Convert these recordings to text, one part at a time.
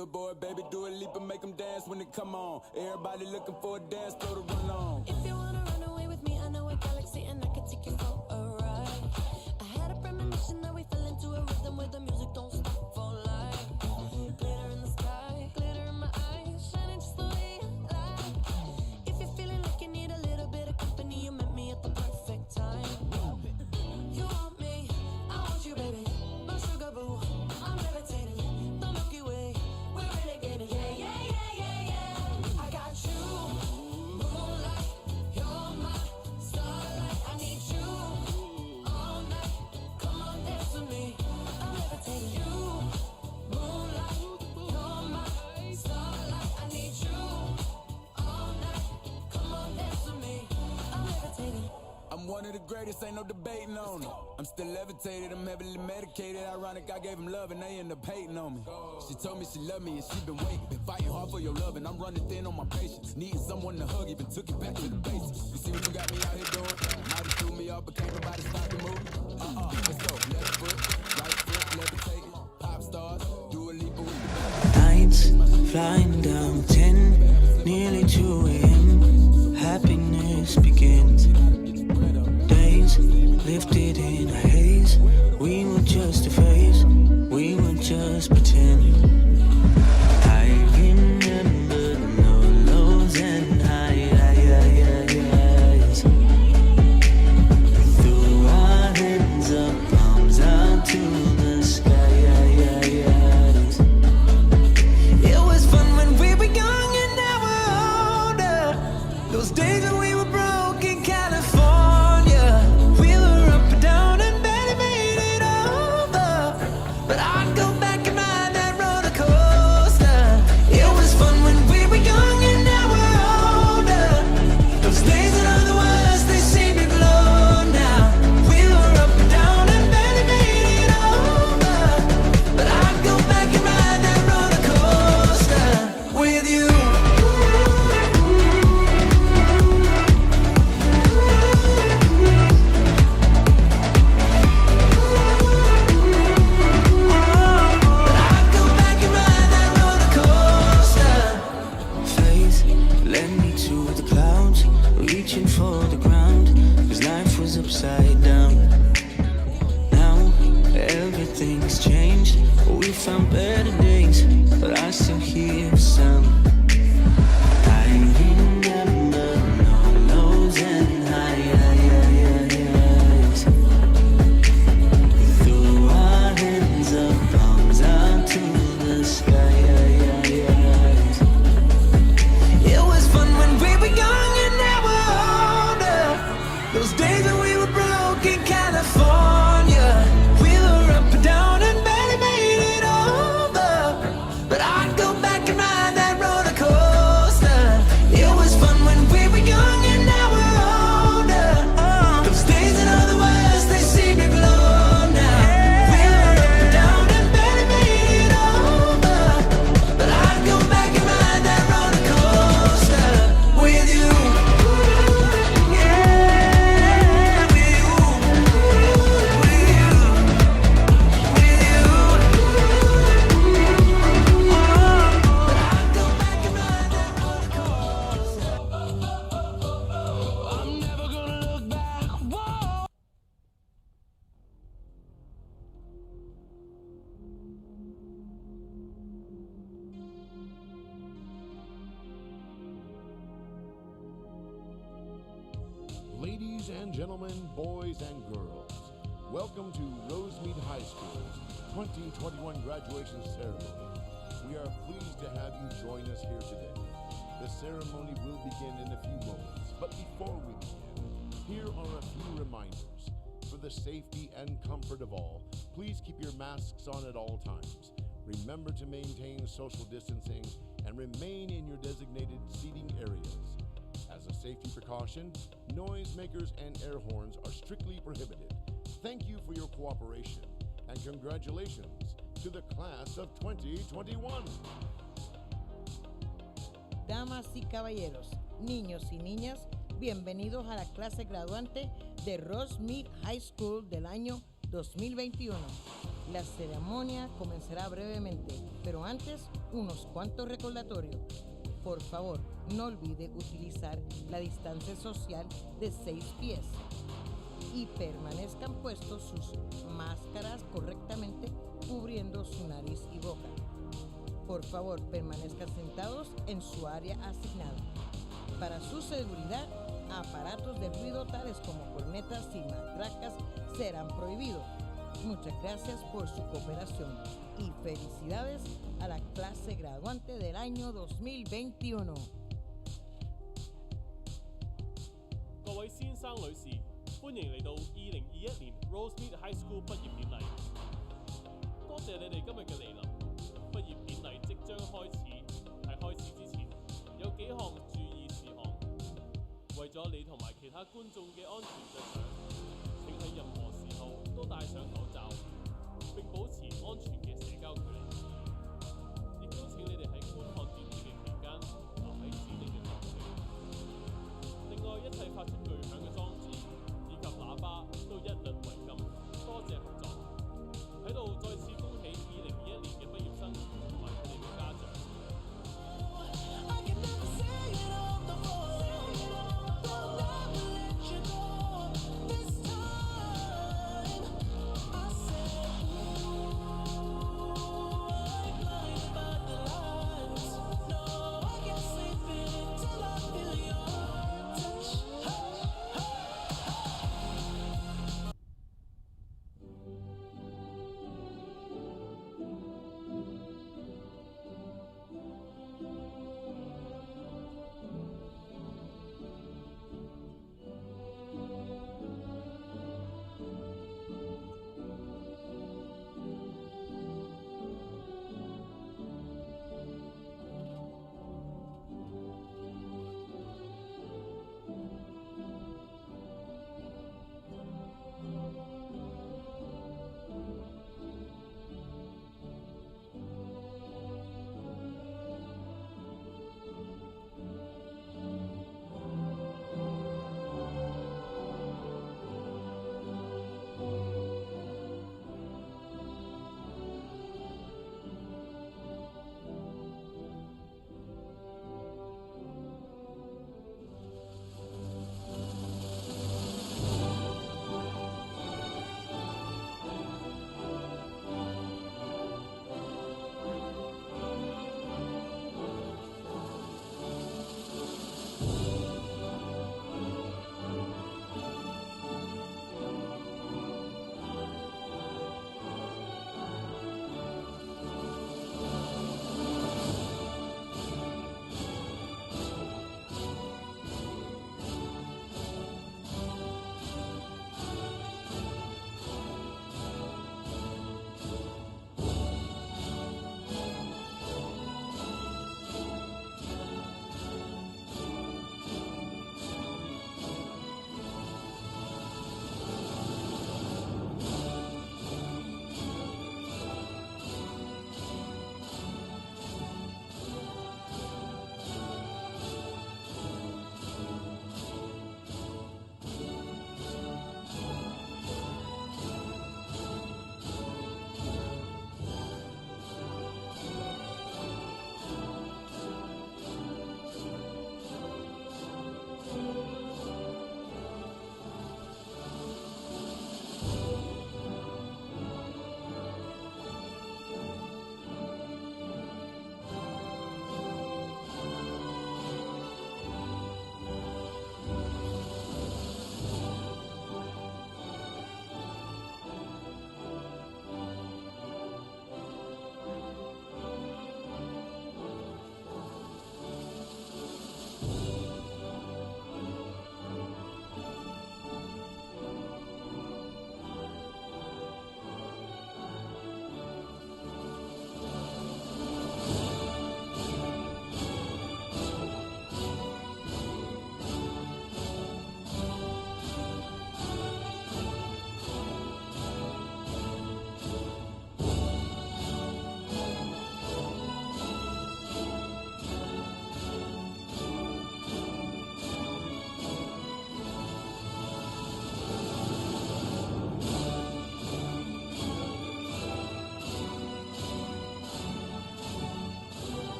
billboard, baby, do a leap and make them dance when it come on. Everybody looking for a dance floor to run on. If you wanna run away with me, I know a galaxy and I can take you for a ride. I had a premonition that we fell into a rhythm where the music don't stop for life. Glitter in the sky, glitter in my eyes, shining just the way I like. If you're feeling like you need a little bit of company, you met me at the perfect time. You want me, I want you, baby. My sugar boo, I'm levitating. The Milky Way, we're renegading. Yeah, yeah, yeah, yeah, yeah. I got you, moonlight. You're my starlight. I need you all night. Come on, dance with me. I'm levitating. You, moonlight. You're my starlight. I need you all night. Come on, dance with me. I'm levitating. I'm one of the greatest, ain't no debating on it. I'm still levitated, I'm heavily medicated. Ironic, I gave him love and they end up hating on me. She told me she loved me and she been waiting. Been fighting hard for your love and I'm running thin on my patience. Needing someone to hug, even took it back to the basics. You see what you got me out here doing? Might have threw me off, but can't nobody stop the move. Let's go, left foot, right foot, levitating. Pop stars, do a leap with the Nights flying down 10, nearly 2 a.m. Happiness begins. Days lifted in a haze. We were just a phase. We were just pretend. I remember no lows and highs. Threw our hands up, palms out to the skies. It was fun when we were young and now we're older. Those days when we were broke in California. We were up and down and barely made it over. But I'd go back and ride that roller coaster. It was fun when we were young and now we're older. Those days that are the worst, they seem to glow now. We were up and down and barely made it over. But I'd go back and ride that roller coaster with you. But I'd go back and ride that roller coaster. Faith led me to the clouds, reaching for the ground, 'cause life was upside down. Now everything's changed. We found better days, but I still hear the sound. I remember no lows and highs. Threw our hands up, palms out to the skies. It was fun when we were young and now we're older. Those days when we were broke in California. We were up and down and barely made it over. But I'd go back and ride that roller coaster. It was fun when we were young and now we're older. Those days that are the worst, they seem to glow now. We were up and down and barely made it over. But I'd go back and ride that roller coaster with you. Yeah, with you. With you. With you. But I'd go back and ride that roller coaster. I'm never gonna look back. Whoa. Ladies and gentlemen, boys and girls, welcome to Rosemead High School's 2021 graduation ceremony. We are pleased to have you join us here today. The ceremony will begin in a few moments, but before we begin, here are a few reminders. For the safety and comfort of all, please keep your masks on at all times. Remember to maintain social distancing and remain in your designated seating areas. As a safety precaution, noisemakers and air horns are strictly prohibited. Thank you for your cooperation and congratulations to the class of 2021. Damas y caballeros, niños y niñas, bienvenidos a la clase graduante de Rosemead High School del año 2021. La ceremonia comenzará brevemente, pero antes unos cuantos recordatorios. Por favor, no olvide utilizar la distancia social de 6 pies y permanezcan puestos sus máscaras correctamente cubriendo su nariz y boca. Por favor, permanezcan sentados en su área asignada. Para su seguridad, aparatos de ruido tales como cornetas y matracas serán prohibidos. Muchas gracias por su cooperación y felicidades a la clase graduante del año 2021. 各位先生女士，歡迎嚟到2021年 Rosemead High School 畢業典禮。多謝你哋今日嘅嚟臨。畢業典禮即將開始，喺開始之前有幾項注意事項。為咗你同埋其他觀眾嘅安全着想，請喺任何時候都戴上口罩，並保持安全嘅社交距離。亦都請你哋喺觀看電視嘅期間留喺指定嘅座位。另外，一切發出巨響嘅裝置以及喇叭都一律違禁。多謝合作。喺度再次恭喜2021年嘅畢業生同埋佢哋嘅家長。I can never say it on the phone. Will never let you go. This time I said, ooh.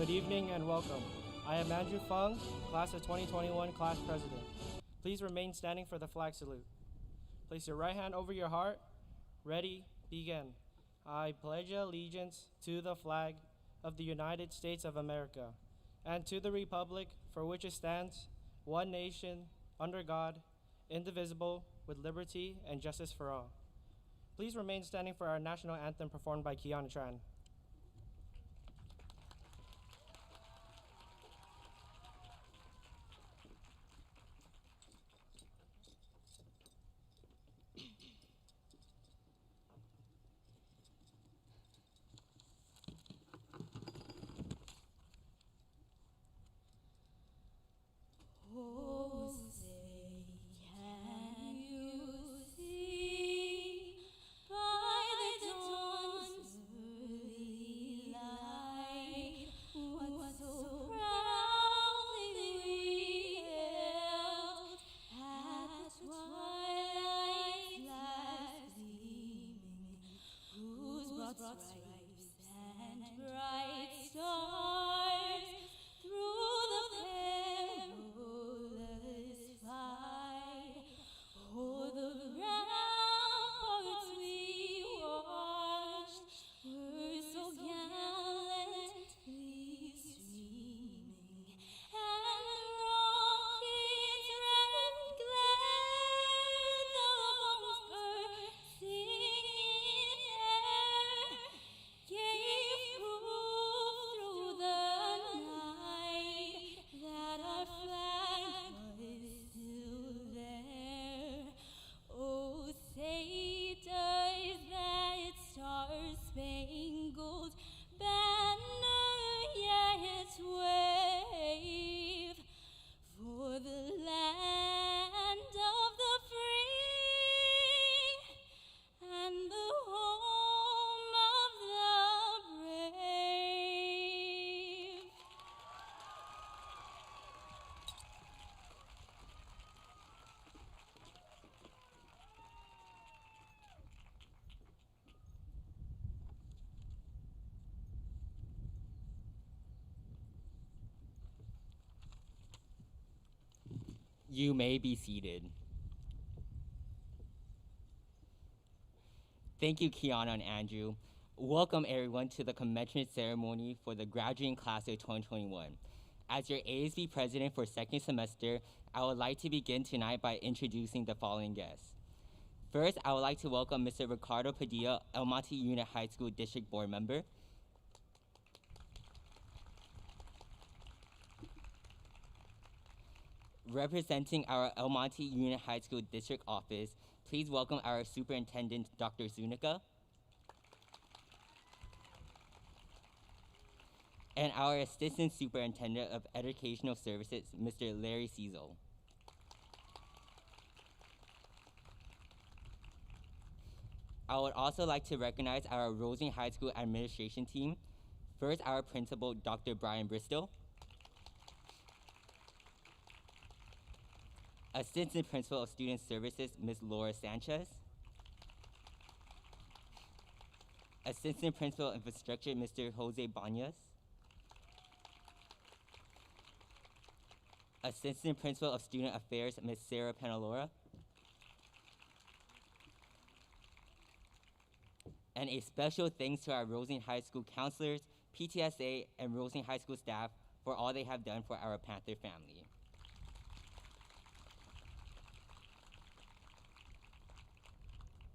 Good evening and welcome. I am Andrew Fung, class of 2021 class president. Please remain standing for the flag salute. Place your right hand over your heart. Ready, begin. I pledge allegiance to the flag of the United States of America and to the republic for which it stands, one nation, under God, indivisible, with liberty and justice for all. Please remain standing for our national anthem performed by Kiana Tran. Oh, say, can you see by the dawn's early light what so proudly we hailed at twilight's last gleaming, whose broad stripes and bright stars through the perilous fight o'er the ramparts we watched were so gallantly streaming, and the rocket's red glare, the bombs bursting in air, gave proof through the night that our flag was still there. Oh, say does that star-spangled banner yet wave for the land of the free and the home of the brave? You may be seated. Thank you, Kiana and Andrew. Welcome, everyone, to the commencement ceremony for the graduating class of 2021. As your ASB president for second semester, I would like to begin tonight by introducing the following guests. First, I would like to welcome Mr. Ricardo Padilla, Alma Unit High School District Board Member. Representing our El Monte Union High School District Office, please welcome our Superintendent, Dr. Zuniga. And our Assistant Superintendent of Educational Services, Mr. Larry Cecil. I would also like to recognize our Rosemead High School administration team. First, our principal, Dr. Brian Bristol. Assistant Principal of Student Services, Ms. Laura Sanchez. Assistant Principal of Infrastructure, Mr. Jose Banyas. Assistant Principal of Student Affairs, Ms. Sarah Penalora. And a special thanks to our Rosemead High School counselors, PTSA, and Rosemead High School staff for all they have done for our Panther family.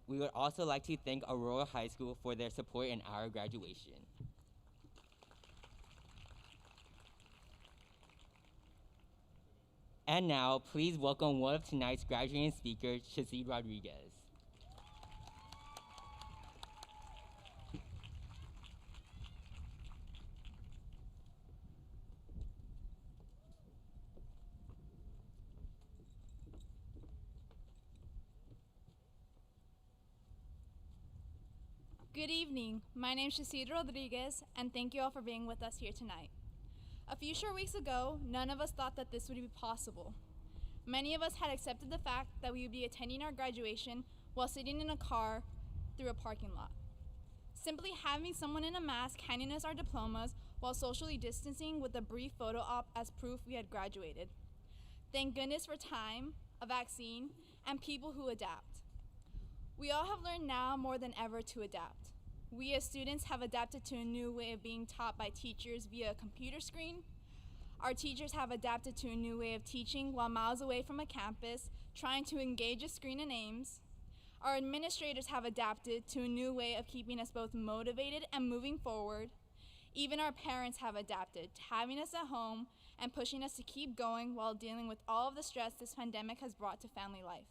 We would also like to thank Aurora High School for their support in our graduation. And now, please welcome one of tonight's graduating speakers, Jacid Rodriguez. Good evening. My name is Jacid Rodriguez, and thank you all for being with us here tonight. A few short weeks ago, none of us thought that this would be possible. Many of us had accepted the fact that we would be attending our graduation while sitting in a car through a parking lot. Simply having someone in a mask handing us our diplomas while socially distancing with a brief photo op as proof we had graduated. Thank goodness for time, a vaccine, and people who adapt. We all have learned now more than ever to adapt. We as students have adapted to a new way of being taught by teachers via a computer screen. Our teachers have adapted to a new way of teaching while miles away from a campus, trying to engage a screen and names. Our administrators have adapted to a new way of keeping us both motivated and moving forward. Even our parents have adapted to having us at home and pushing us to keep going while dealing with all of the stress this pandemic has brought to family life.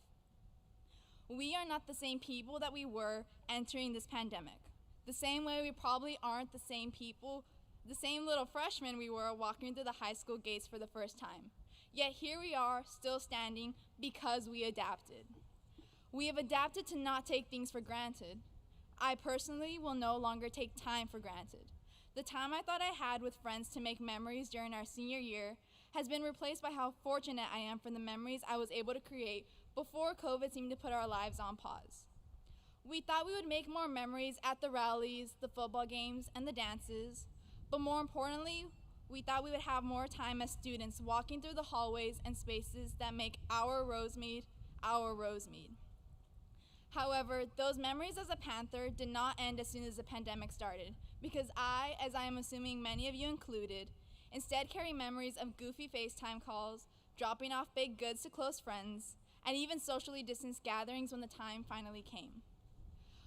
We are not the same people that we were entering this pandemic. The same way we probably aren't the same people, the same little freshmen we were walking through the high school gates for the first time. Yet here we are, still standing because we adapted. We have adapted to not take things for granted. I personally will no longer take time for granted. The time I thought I had with friends to make memories during our senior year has been replaced by how fortunate I am for the memories I was able to create before COVID seemed to put our lives on pause. We thought we would make more memories at the rallies, the football games, and the dances, but more importantly, we thought we would have more time as students walking through the hallways and spaces that make our Rosemead our Rosemead. However, those memories as a Panther did not end as soon as the pandemic started, because I, as I am assuming many of you included, instead carry memories of goofy FaceTime calls, dropping off baked goods to close friends, and even socially distanced gatherings when the time finally came.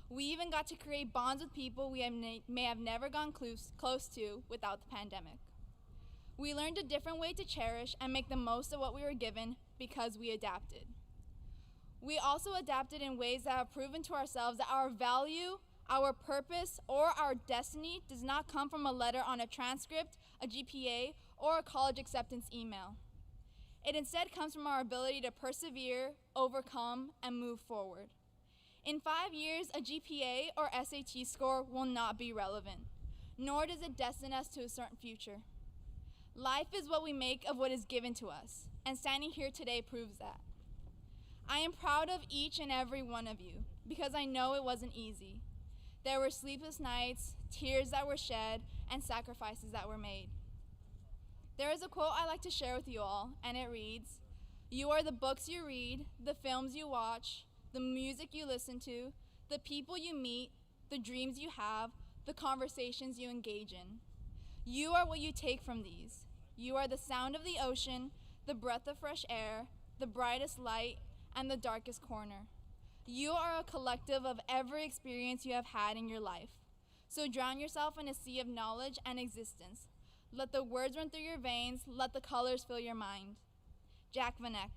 We even got to create bonds with people we may have never gone close to without the pandemic. We learned a different way to cherish and make the most of what we were given because we adapted. We also adapted in ways that have proven to ourselves that our value, our purpose, or our destiny does not come from a letter on a transcript, a GPA, or a college acceptance email. It instead comes from our ability to persevere, overcome, and move forward. In 5 years, a GPA or SAT score will not be relevant, nor does it destine us to a certain future. Life is what we make of what is given to us, and standing here today proves that. I am proud of each and every one of you, because I know it wasn't easy. There were sleepless nights, tears that were shed, and sacrifices that were made. There is a quote I like to share with you all, and it reads, "You are the books you read, the films you watch, the music you listen to, the people you meet, the dreams you have, the conversations you engage in. You are what you take from these. You are the sound of the ocean, the breath of fresh air, the brightest light, and the darkest corner. You are a collective of every experience you have had in your life. So drown yourself in a sea of knowledge and existence. Let the words run through your veins, let the colors fill your mind." Jack Van Eyck.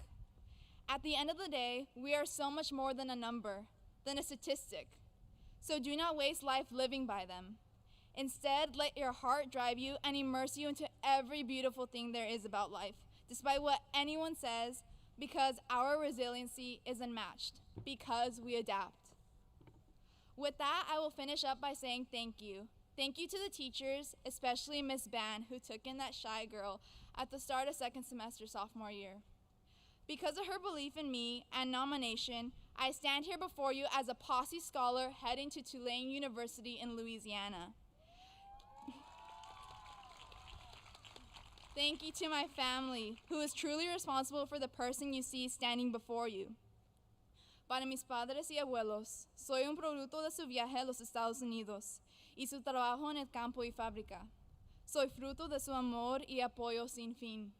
At the end of the day, we are so much more than a number, than a statistic. So do not waste life living by them. Instead, let your heart drive you and immerse you into every beautiful thing there is about life, despite what anyone says, because our resiliency is unmatched, because we adapt. With that, I will finish up by saying thank you. Thank you to the teachers, especially Miss Ban, who took in that shy girl at the start of second semester sophomore year. Because of her belief in me and nomination, I stand here before you as a Posse Scholar heading to Tulane University in Louisiana. Thank you to my family, who is truly responsible for the person you see standing before you. Para mis padres y abuelos, soy un producto de su viaje a los Estados Unidos y su trabajo en el campo y fábrica. Soy fruto de su amor y apoyo sin fin.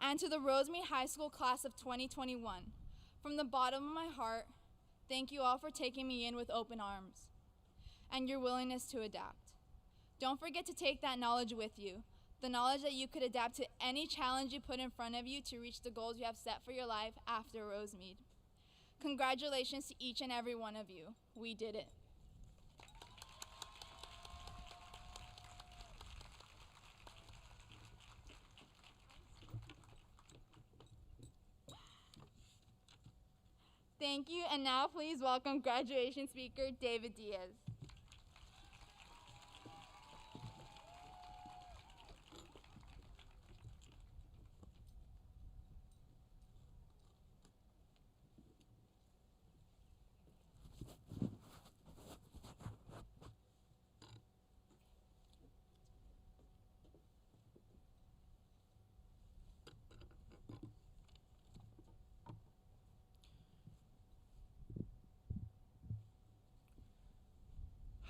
And to the Rosemead High School class of 2021, from the bottom of my heart, thank you all for taking me in with open arms and your willingness to adapt. Don't forget to take that knowledge with you, the knowledge that you could adapt to any challenge you put in front of you to reach the goals you have set for your life after Rosemead. Congratulations to each and every one of you. We did it. Thank you, and now please welcome graduation speaker David Diaz.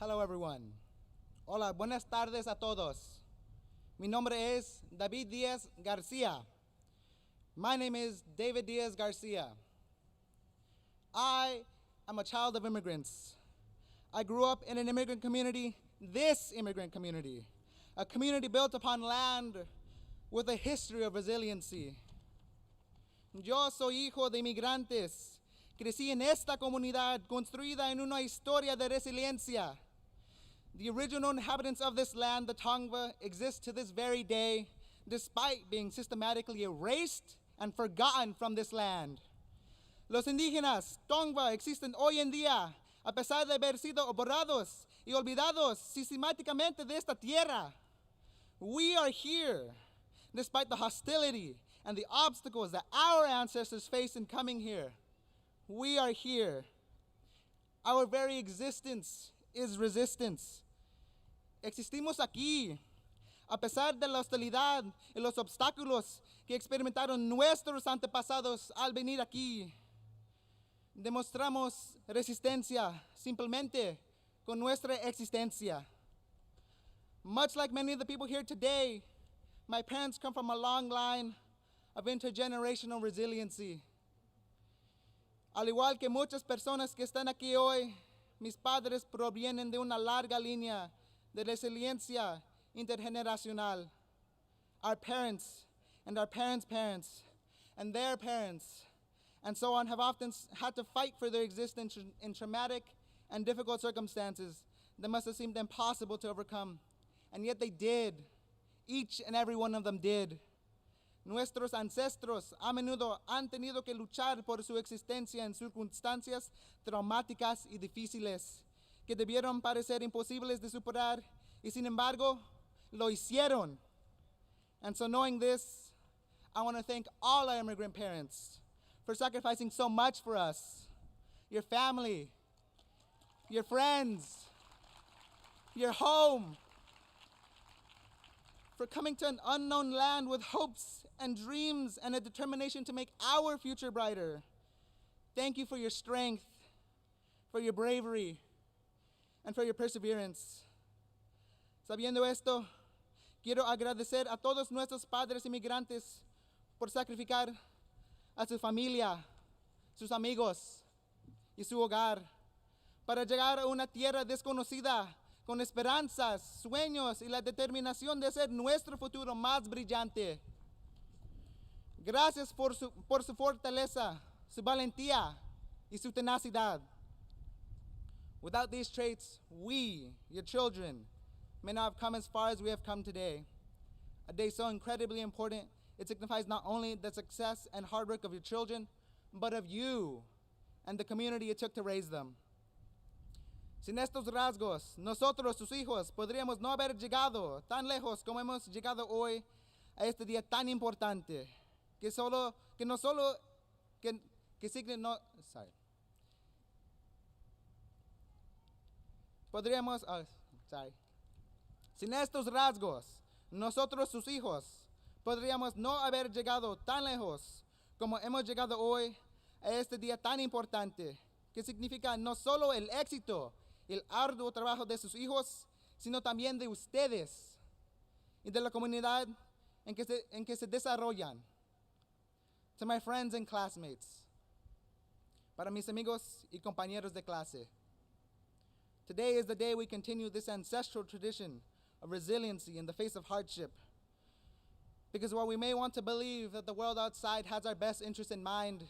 Hello, everyone. Hola, buenas tardes a todos. Mi nombre es David Diaz Garcia. My name is David Diaz Garcia. I am a child of immigrants. I grew up in an immigrant community, this immigrant community, a community built upon land with a history of resiliency. Yo soy hijo de inmigrantes. Crecí en esta comunidad construida en una historia de resiliencia. The original inhabitants of this land, the Tongva, exist to this very day, despite being systematically erased and forgotten from this land. Los indígenas, Tongva, existen hoy en día, a pesar de haber sido borrados y olvidados sistemáticamente de esta tierra. We are here, despite the hostility and the obstacles that our ancestors faced in coming here. We are here. Our very existence is resistance. Existimos aquí, a pesar de la hostilidad y los obstáculos que experimentaron nuestros antepasados al venir aquí. Demostramos resistencia simplemente con nuestra existencia. Much like many of the people here today, my parents come from a long line of intergenerational resiliency. Al igual que muchas personas que están aquí hoy, mis padres provienen de una larga línea de resiliencia intergeneracional. Our parents and our parents' parents and their parents and so on have often had to fight for their existence in traumatic and difficult circumstances that must have seemed impossible to overcome. And yet they did. Each and every one of them did. Nuestros ancestros a menudo han tenido que luchar por su existencia en circunstancias traumáticas y difíciles que debieron parecer imposibles de superar y sin embargo lo hicieron. And so knowing this, I want to thank all our immigrant parents for sacrificing so much for us. Your family, your friends, your home, for coming to an unknown land with hopes and dreams and a determination to make our future brighter. Thank you for your strength, for your bravery, and for your perseverance. Sabiendo esto, quiero agradecer a todos nuestros padres inmigrantes por sacrificar a su familia, sus amigos y su hogar para llegar a una tierra desconocida con esperanzas, sueños y la determinación de hacer nuestro futuro más brillante. Gracias por su fortaleza, su valentía y su tenacidad. Without these traits, we, your children, may not have come as far as we have come today. A day so incredibly important, it signifies not only the success and hard work of your children, but of you and the community it took to raise them. Sin estos rasgos, nosotros, sus hijos, podríamos no haber llegado tan lejos como hemos llegado hoy a este día tan importante, Sin estos rasgos, nosotros, sus hijos, podríamos no haber llegado tan lejos como hemos llegado hoy a este día tan importante, que significa no solo el éxito y el arduo trabajo de sus hijos, sino también de ustedes y de la comunidad en que se desarrollan. To my friends and classmates, para mis amigos y compañeros de clase, today is the day we continue this ancestral tradition of resiliency in the face of hardship. Because while we may want to believe that the world outside has our best interests in mind,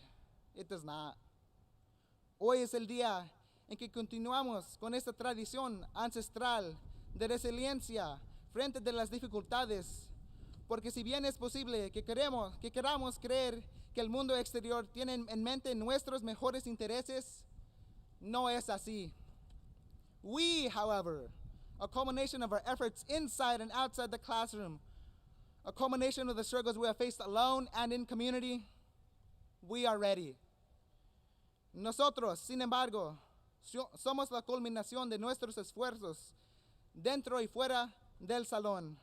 it does not. Hoy es el día en que continuamos con esta tradición ancestral de resiliencia frente de las dificultades, porque si bien es posible que queramos creer que el mundo exterior tiene en mente nuestros mejores intereses, no es así. We, however, a culmination of our efforts inside and outside the classroom, a culmination of the struggles we have faced alone and in community, we are ready. Nosotros, sin embargo, somos la culminación de nuestros esfuerzos dentro y fuera del salón,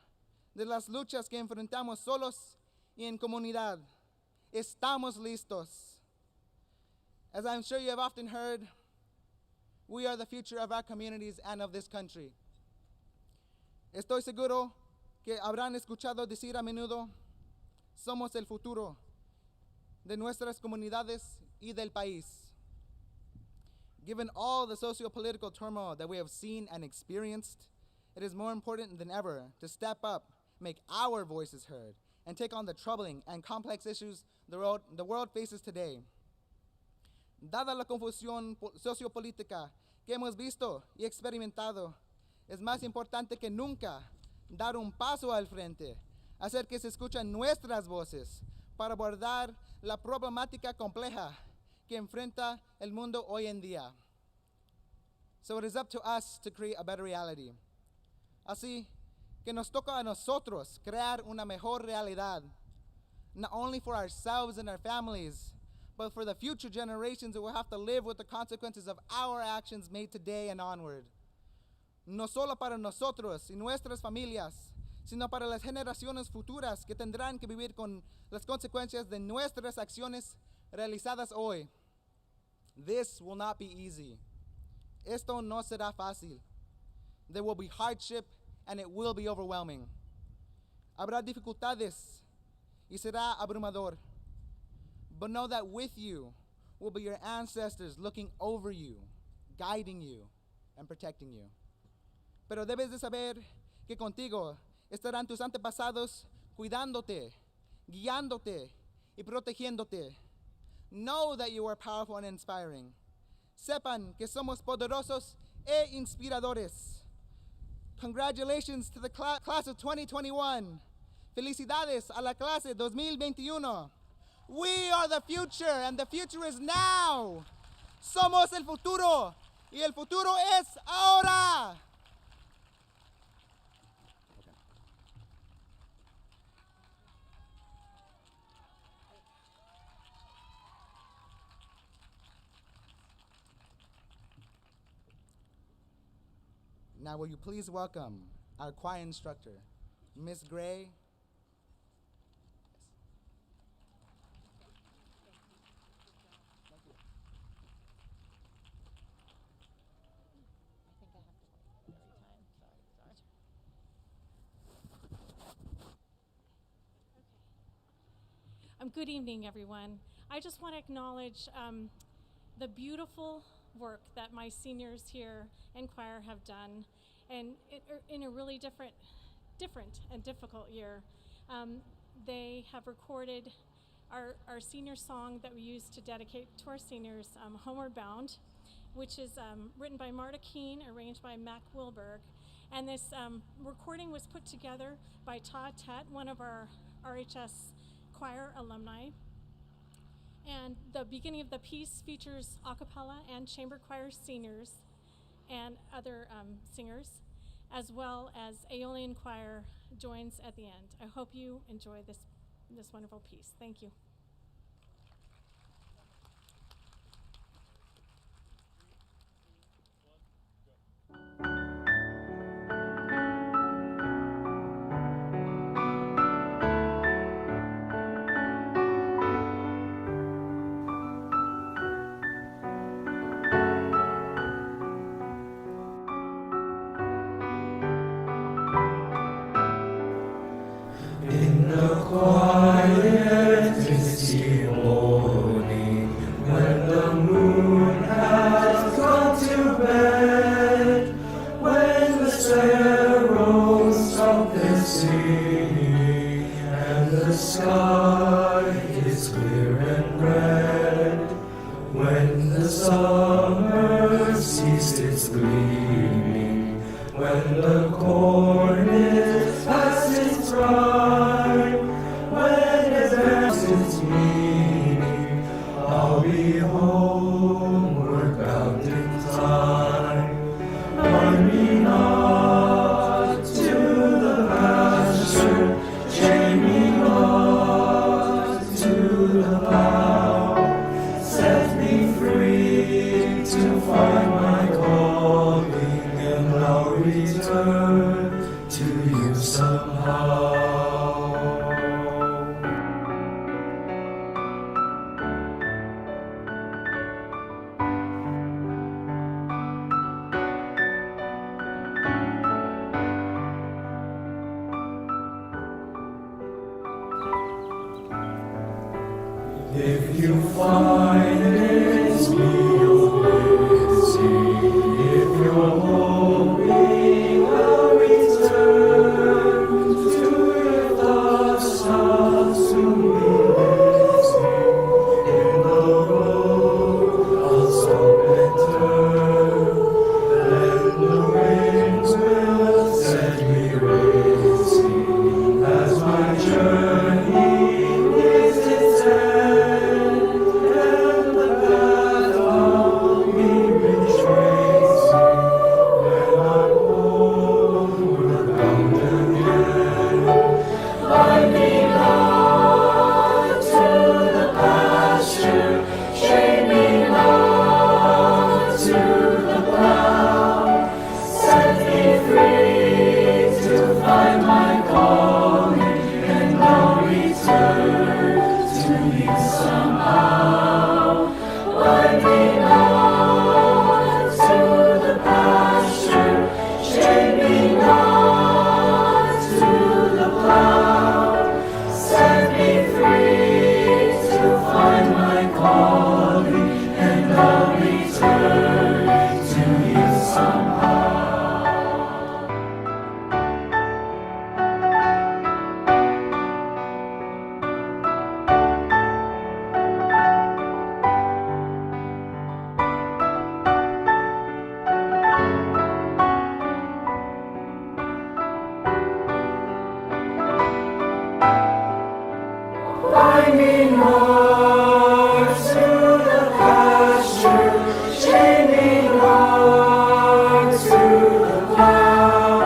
de las luchas que enfrentamos solos y en comunidad. Estamos listos. As I'm sure you have often heard, We are the future of our communities and of this country. Estoy seguro que habrán escuchado decir a menudo, somos el futuro de nuestras comunidades y del país. Given all the socio-political turmoil that we have seen and experienced, it is more important than ever to step up, make our voices heard, and take on the troubling and complex issues the world faces today. Dada la confusión sociopolítica que hemos visto y experimentado, es más importante que nunca dar un paso al frente, hacer que se escuchen nuestras voces para abordar la problemática compleja que enfrenta el mundo hoy en día. So it is up to us to create a better reality. Así que nos toca a nosotros crear una mejor realidad, not only for ourselves and our families, but for the future generations who will have to live with the consequences of our actions made today and onward. No solo para nosotros y nuestras familias, sino para las generaciones futuras que tendrán que vivir con las consecuencias de nuestras acciones realizadas hoy. This will not be easy. Esto no será fácil. There will be hardship and it will be overwhelming. Habrá dificultades y será abrumador. But know that with you will be your ancestors looking over you, guiding you, and protecting you. Pero debes de saber que contigo estarán tus antepasados cuidándote, guiándote y protegiéndote. Know that you are powerful and inspiring. Sepan que somos poderosos e inspiradores. Congratulations to the class of 2021. Felicidades a la clase 2021. We are the future and the future is now. Somos el futuro y el futuro es ahora. Now will you please welcome our choir instructor, Miss Gray. Good evening, everyone. I just want to acknowledge the beautiful work that my seniors here in choir have done, and in a really different and difficult year. They have recorded our senior song that we use to dedicate to our seniors, Homeward Bound, which is written by Marta Keene, arranged by Mac Wilberg. And this recording was put together by Todd Tett, one of our RHS choir alumni. And the beginning of the piece features a cappella and chamber choir singers and other singers, as well as Aeolian choir joins at the end. I hope you enjoy this wonderful piece. Thank you. Quiet misty morning, when the moon has gone to bed, when the sparrows stop their singing, and the sky is clear and red, when the summer ceases its gleaming, when the corn is past its prime, its meaning, I'll be homeward bound in time. Mind me not to the pasture, chain me not to the plow. Set me free to find my calling, and I'll return to you somehow. If you find it, you'll if you're hoping I'll return to your thoughts, I'll soon be missing. In the road, I'll stop and turn. Then the winds will set me racing as my journey is its end, and the path I'll be retracing when I'm homeward bound again. Finding on to the pasture, shaming on to the plow, set me free to find my calling, and I'll return to you somehow. Finding on to the pasture, shaming on to the plow, set me free to find my calling, and I'll return to you somehow. Finding on to the pasture, shaming on to the plow,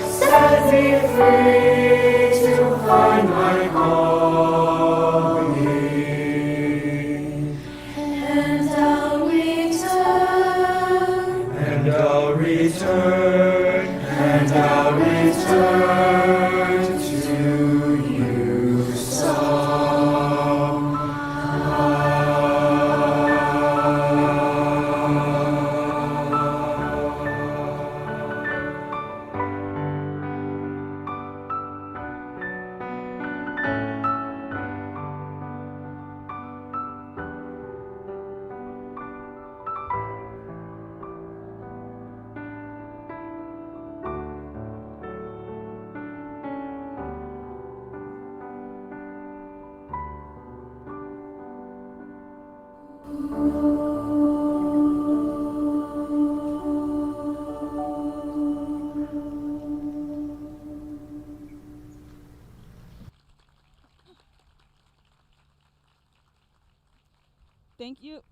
set me free to find my calling. And I'll return, and I'll return, and I'll return to you Thank you.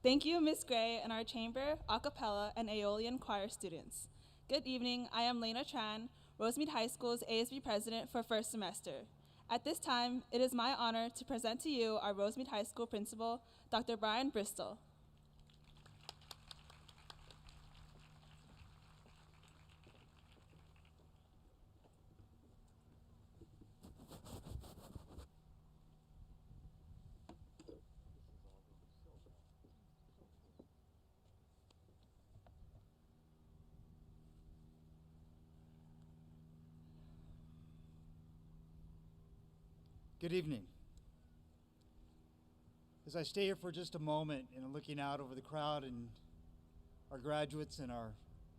Thank you, Ms. Gray, and our chamber, a cappella, and Aeolian choir students. Good evening. I am Lena Tran, Rosemead High School's ASB president for first semester. At this time, it is my honor to present to you our Rosemead High School principal, Dr. Brian Bristol. Good evening. As I stay here for just a moment and I'm looking out over the crowd and our graduates and our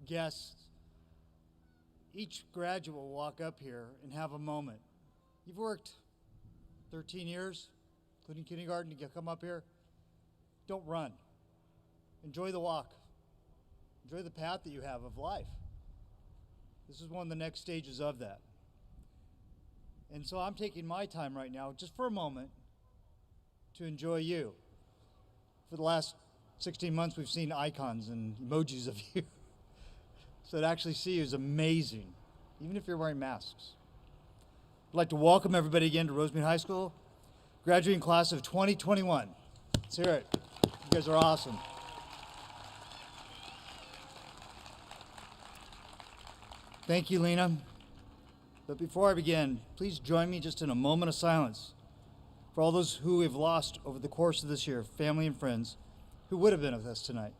guests, each graduate will walk up here and have a moment. You've worked 13 years, including kindergarten, to come up here. Don't run. Enjoy the walk. Enjoy the path that you have of life. This is one of the next stages of that. And so I'm taking my time right now, just for a moment, to enjoy you. For the last 16 months, we've seen icons and emojis of you. So to actually see you is amazing, even if you're wearing masks. I'd like to welcome everybody again to Rosemead High School, graduating class of 2021. Let's hear it. You guys are awesome. Thank you, Lena. But before I begin, please join me just in a moment of silence for all those who we've lost over the course of this year, family and friends who would have been with us tonight.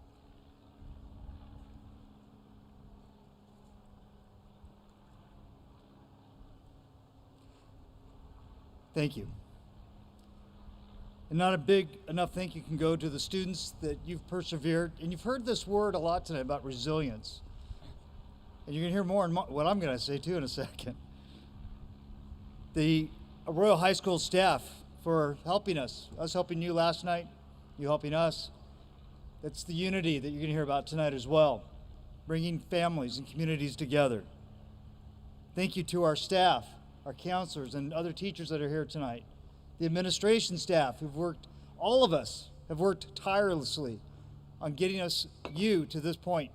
Thank you. And not a big enough thank you can go to the students that you've persevered. And you've heard this word a lot tonight about resilience. And you're going to hear more in what I'm going to say too in a second. The Royal High School staff for helping us helping you last night, you helping us. That's the unity that you're going to hear about tonight as well, bringing families and communities together. Thank you to our staff, our counselors, and other teachers that are here tonight. The administration staff who've worked, all of us have worked tirelessly on getting you to this point.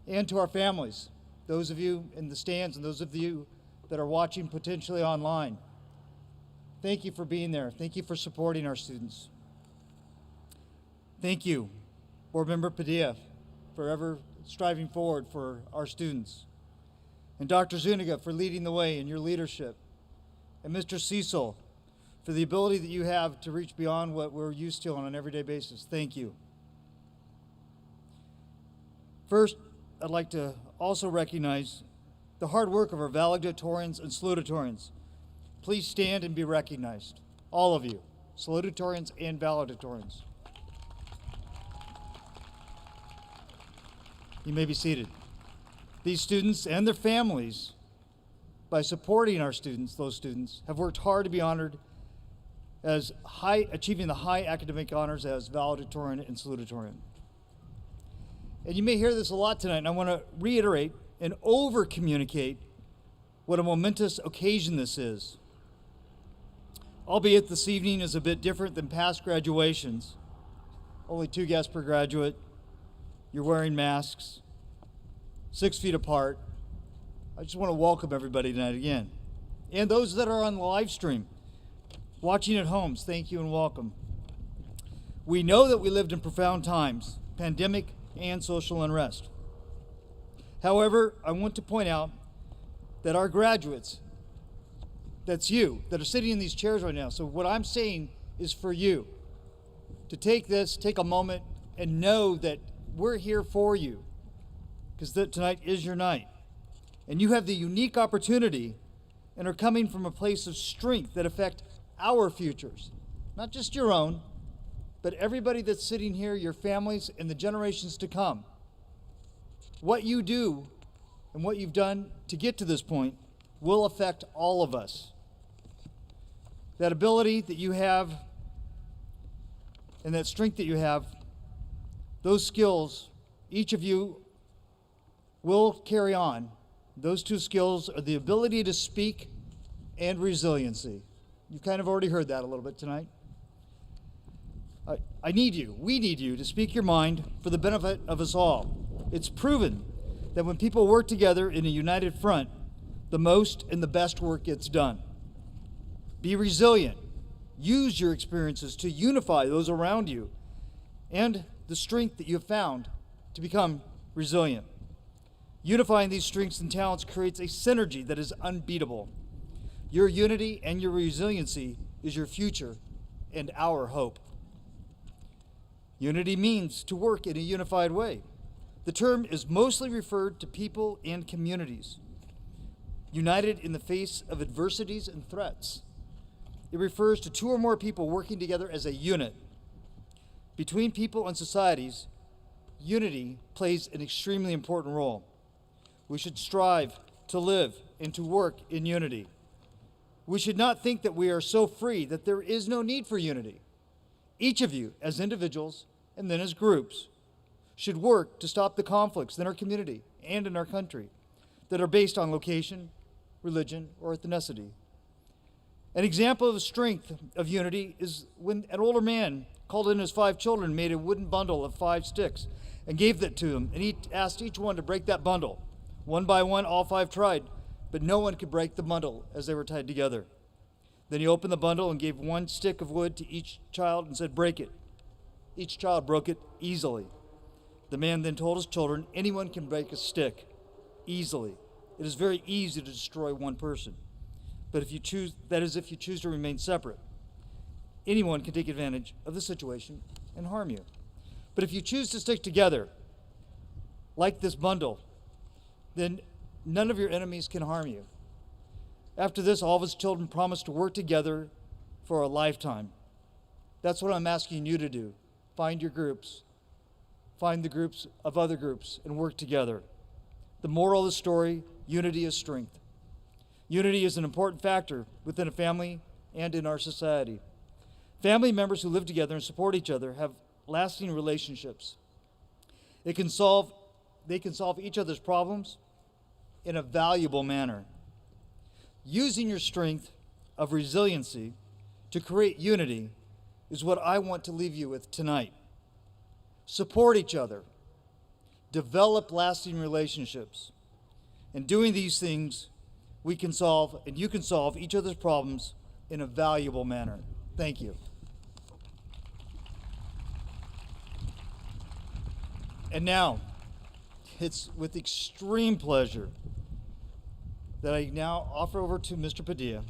And to our families, those of you in the stands and those of you that are watching potentially online. Thank you for being there. Thank you for supporting our students. Thank you, Board Member Padilla, for ever striving forward for our students. And Dr. Zuniga for leading the way in your leadership. And Mr. Cecil, for the ability that you have to reach beyond what we're used to on an everyday basis. Thank you. First, I'd like to also recognize the hard work of our valedictorians and salutatorians. Please stand and be recognized. All of you, salutatorians and valedictorians. You may be seated. These students and their families, by supporting our students, those students, have worked hard to be honored as achieving the high academic honors as valedictorian and salutatorian. And you may hear this a lot tonight, and I want to reiterate and over-communicate what a momentous occasion this is. Albeit this evening is a bit different than past graduations. Only 2 guests per graduate. You're wearing masks, 6 feet apart. I just want to welcome everybody tonight again. And those that are on the live stream, watching at homes, thank you and welcome. We know that we lived in profound times, pandemic and social unrest. However, I want to point out that our graduates, that's you, that are sitting in these chairs right now. So what I'm saying is for you to take a moment and know that we're here for you, because tonight is your night. And you have the unique opportunity and are coming from a place of strength that affect our futures, not just your own, but everybody that's sitting here, your families, and the generations to come. What you do and what you've done to get to this point will affect all of us. That ability that you have and that strength that you have, those skills, each of you will carry on. Those 2 skills are the ability to speak and resiliency. You've kind of already heard that a little bit tonight. I need you, we need you to speak your mind for the benefit of us all. It's proven that when people work together in a united front, the most and the best work gets done. Be resilient. Use your experiences to unify those around you and the strength that you have found to become resilient. Unifying these strengths and talents creates a synergy that is unbeatable. Your unity and your resiliency is your future and our hope. Unity means to work in a unified way. The term is mostly referred to people and communities, united in the face of adversities and threats. It refers to 2 or more people working together as a unit. Between people and societies, unity plays an extremely important role. We should strive to live and to work in unity. We should not think that we are so free that there is no need for unity. Each of you, as individuals and then as groups, should work to stop the conflicts in our community and in our country that are based on location, religion, or ethnicity. An example of the strength of unity is when an older man called in his 5 children, made a wooden bundle of 5 sticks, and gave that to them, and he asked each one to break that bundle. One by one, all 5 tried, but no one could break the bundle as they were tied together. Then he opened the bundle and gave 1 stick of wood to each child and said, "Break it." Each child broke it easily. The man then told his children, anyone can break a stick easily. It is very easy to destroy one person. But if you choose to remain separate, anyone can take advantage of the situation and harm you. But if you choose to stick together, like this bundle, then none of your enemies can harm you. After this, all of his children promised to work together for a lifetime. That's what I'm asking you to do. Find your groups. Find the groups of other groups and work together. The moral of the story, unity is strength. Unity is an important factor within a family and in our society. Family members who live together and support each other have lasting relationships. They can solve each other's problems in a valuable manner. Using your strength of resiliency to create unity is what I want to leave you with tonight. Support each other. Develop lasting relationships. In doing these things, we can solve, and you can solve each other's problems in a valuable manner. Thank you. And now, it's with extreme pleasure that I now offer over to Mr. Padilla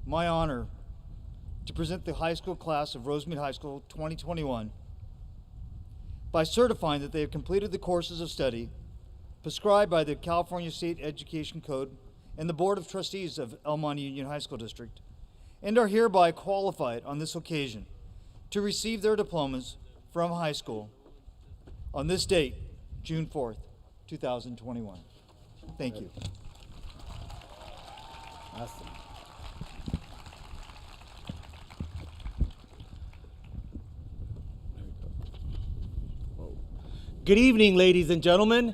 my honor to present the high school class of Rosemead High School 2021 by certifying that they have completed the courses of study prescribed by the California State Education Code and the Board of Trustees of Alma Union High School District, and are hereby qualified on this occasion to receive their diplomas from high school on this date, June 4th, 2021. Thank you. Awesome. Good evening, ladies and gentlemen.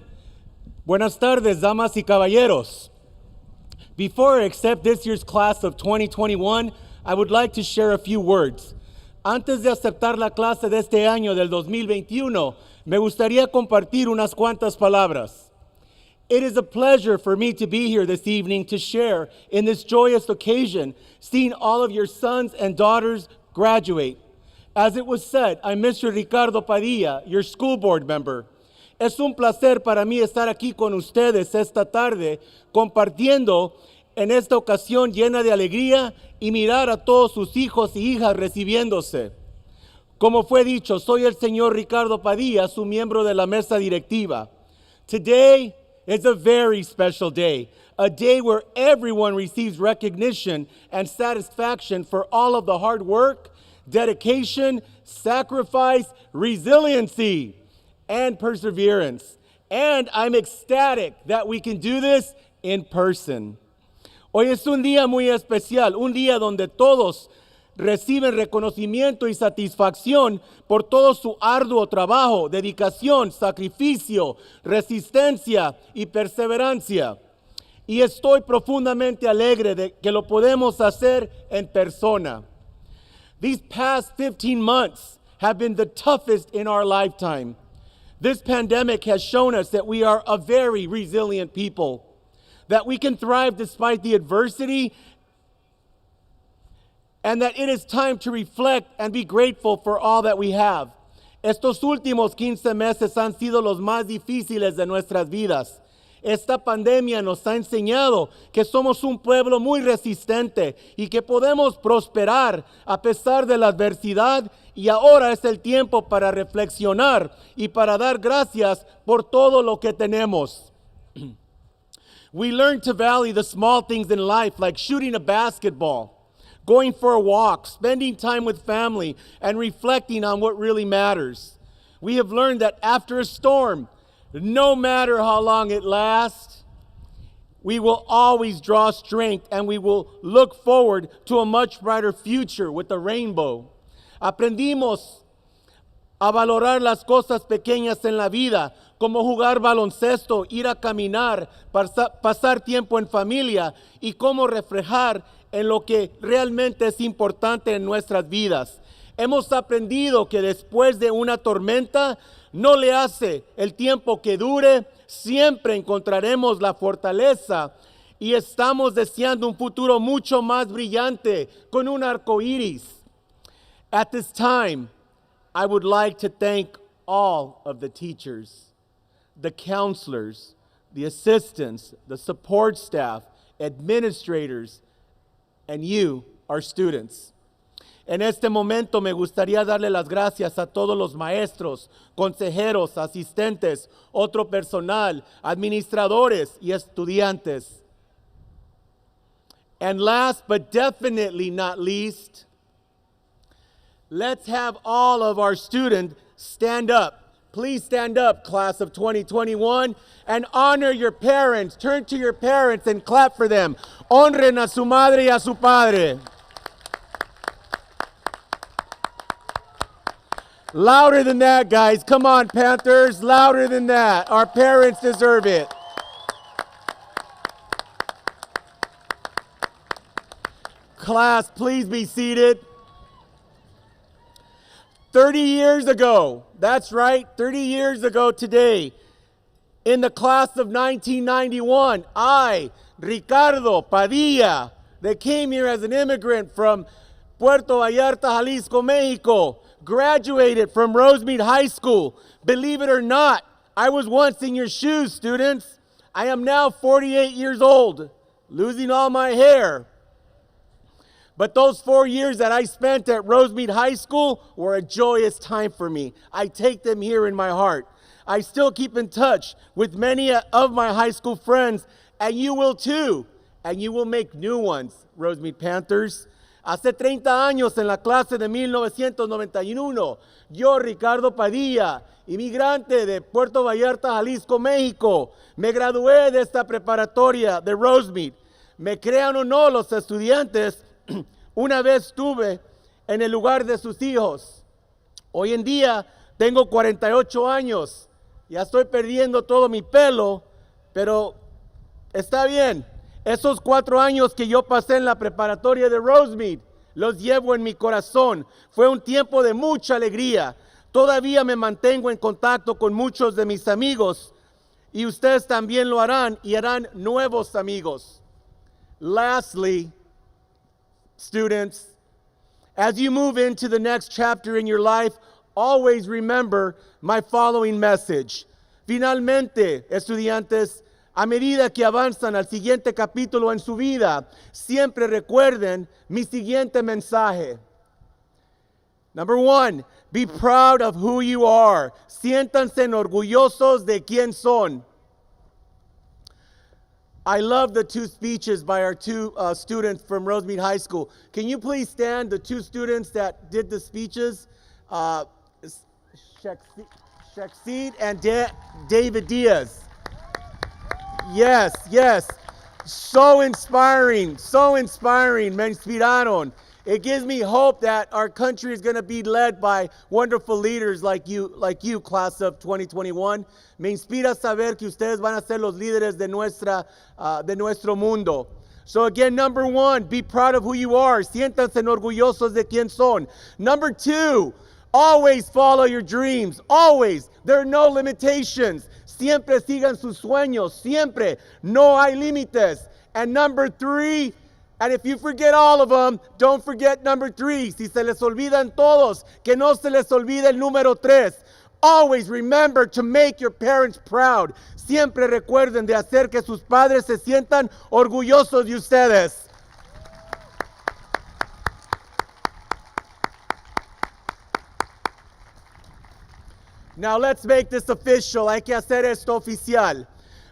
Buenas tardes, damas y caballeros. Before I accept this year's class of 2021, I would like to share a few words. Antes de aceptar la clase de este año del 2021, me gustaría compartir unas cuantas palabras. It is a pleasure for me to be here this evening to share in this joyous occasion, seeing all of your sons and daughters graduate. As it was said, I'm Mr. Ricardo Padilla, your school board member. Es un placer para mí estar aquí con ustedes esta tarde, compartiendo en esta ocasión llena de alegría y mirar a todos sus hijos y hijas recibiéndose. Como fue dicho, soy el señor Ricardo Padilla, su miembro de la mesa directiva. Today is a very special day, a day where everyone receives recognition and satisfaction for all of the hard work, dedication, sacrifice, resiliency, and perseverance. And I'm ecstatic that we can do this in person. Hoy es un día muy especial, un día donde todos reciben reconocimiento y satisfacción por todo su arduo trabajo, dedicación, sacrificio, resistencia y perseverancia. Y estoy profundamente alegre de que lo podemos hacer en persona. These past 15 months have been the toughest in our lifetime. This pandemic has shown us that we are a very resilient people, that we can thrive despite the adversity, and that it is time to reflect and be grateful for all that we have. Estos últimos 15 meses han sido los más difíciles de nuestras vidas. Esta pandemia nos ha enseñado que somos un pueblo muy resistente y que podemos prosperar a pesar de la adversidad, y ahora es el tiempo para reflexionar y para dar gracias por todo lo que tenemos. We learn to value the small things in life, like shooting a basketball, going for a walk, spending time with family, and reflecting on what really matters. We have learned that after a storm, no matter how long it lasts, we will always draw strength, and we will look forward to a much brighter future with a rainbow. Aprendimos a valorar las cosas pequeñas en la vida, como jugar baloncesto, ir a caminar, pasar tiempo en familia, y cómo reflejar en lo que realmente es importante en nuestras vidas. Hemos aprendido que después de una tormenta, no le hace el tiempo que dure, siempre encontraremos la fortaleza, y estamos deseando un futuro mucho más brillante con un arco iris. At this time, I would like to thank all of the teachers, the counselors, the assistants, the support staff, administrators, and you, our students. En este momento me gustaría darle las gracias a todos los maestros, consejeros, asistentes, otro personal, administradores y estudiantes. And last but definitely not least, let's have all of our students stand up. Please stand up, class of 2021, and honor your parents. Turn to your parents and clap for them. Honren a su madre y a su padre. Louder than that, guys. Come on, Panthers. Louder than that. Our parents deserve it. Class, please be seated. 30 years ago, that's right, 30 years ago today, in the class of 1991, I, Ricardo Padilla, that came here as an immigrant from Puerto Vallarta, Jalisco, Mexico, graduated from Rosemead High School. Believe it or not, I was once in your shoes, students. I am now 48 years old, losing all my hair. But those 4 years that I spent at Rosemead High School were a joyous time for me. I take them here in my heart. I still keep in touch with many of my high school friends, and you will too. And you will make new ones, Rosemead Panthers. Hace 30 años en la clase de 1991, yo, Ricardo Padilla, inmigrante de Puerto Vallarta, Jalisco, México, me gradué de esta preparatoria de Rosemead. Me crean o no los estudiantes, una vez estuve en el lugar de sus hijos. Hoy en día tengo 48 años. Ya estoy perdiendo todo mi pelo, pero está bien. Esos 4 años que yo pasé en la preparatoria de Rosemead, los llevo en mi corazón. Fue un tiempo de mucha alegría. Todavía me mantengo en contacto con muchos de mis amigos y ustedes también lo harán y harán nuevos amigos. Lastly, students, as you move into the next chapter in your life, always remember my following message. Finalmente, estudiantes, a medida que avanzan al siguiente capítulo en su vida, siempre recuerden mi siguiente mensaje. Number 1, be proud of who you are. Siéntanse orgullosos de quién son. I love the 2 speeches by our 2 students from Rosemead High School. Can you please stand, the 2 students that did the speeches? Jacid and David Diaz. Yes, yes. So inspiring, me inspiraron. It gives me hope that our country is going to be led by wonderful leaders like you, class of 2021. Me inspira saber que ustedes van a ser los líderes de nuestro mundo. So again, number 1, be proud of who you are. Siéntanse orgullosos de quién son. Number 2, always follow your dreams. Always. There are no limitations. Siempre sigan sus sueños. Siempre. No hay límites. And number 3, and if you forget all of them, don't forget number 3. Si se les olvidan todos, que no se les olvide el número 3. Always remember to make your parents proud. Siempre recuerden de hacer que sus padres se sientan orgullosos de ustedes. Now let's make this official. Hay que hacer esto oficial.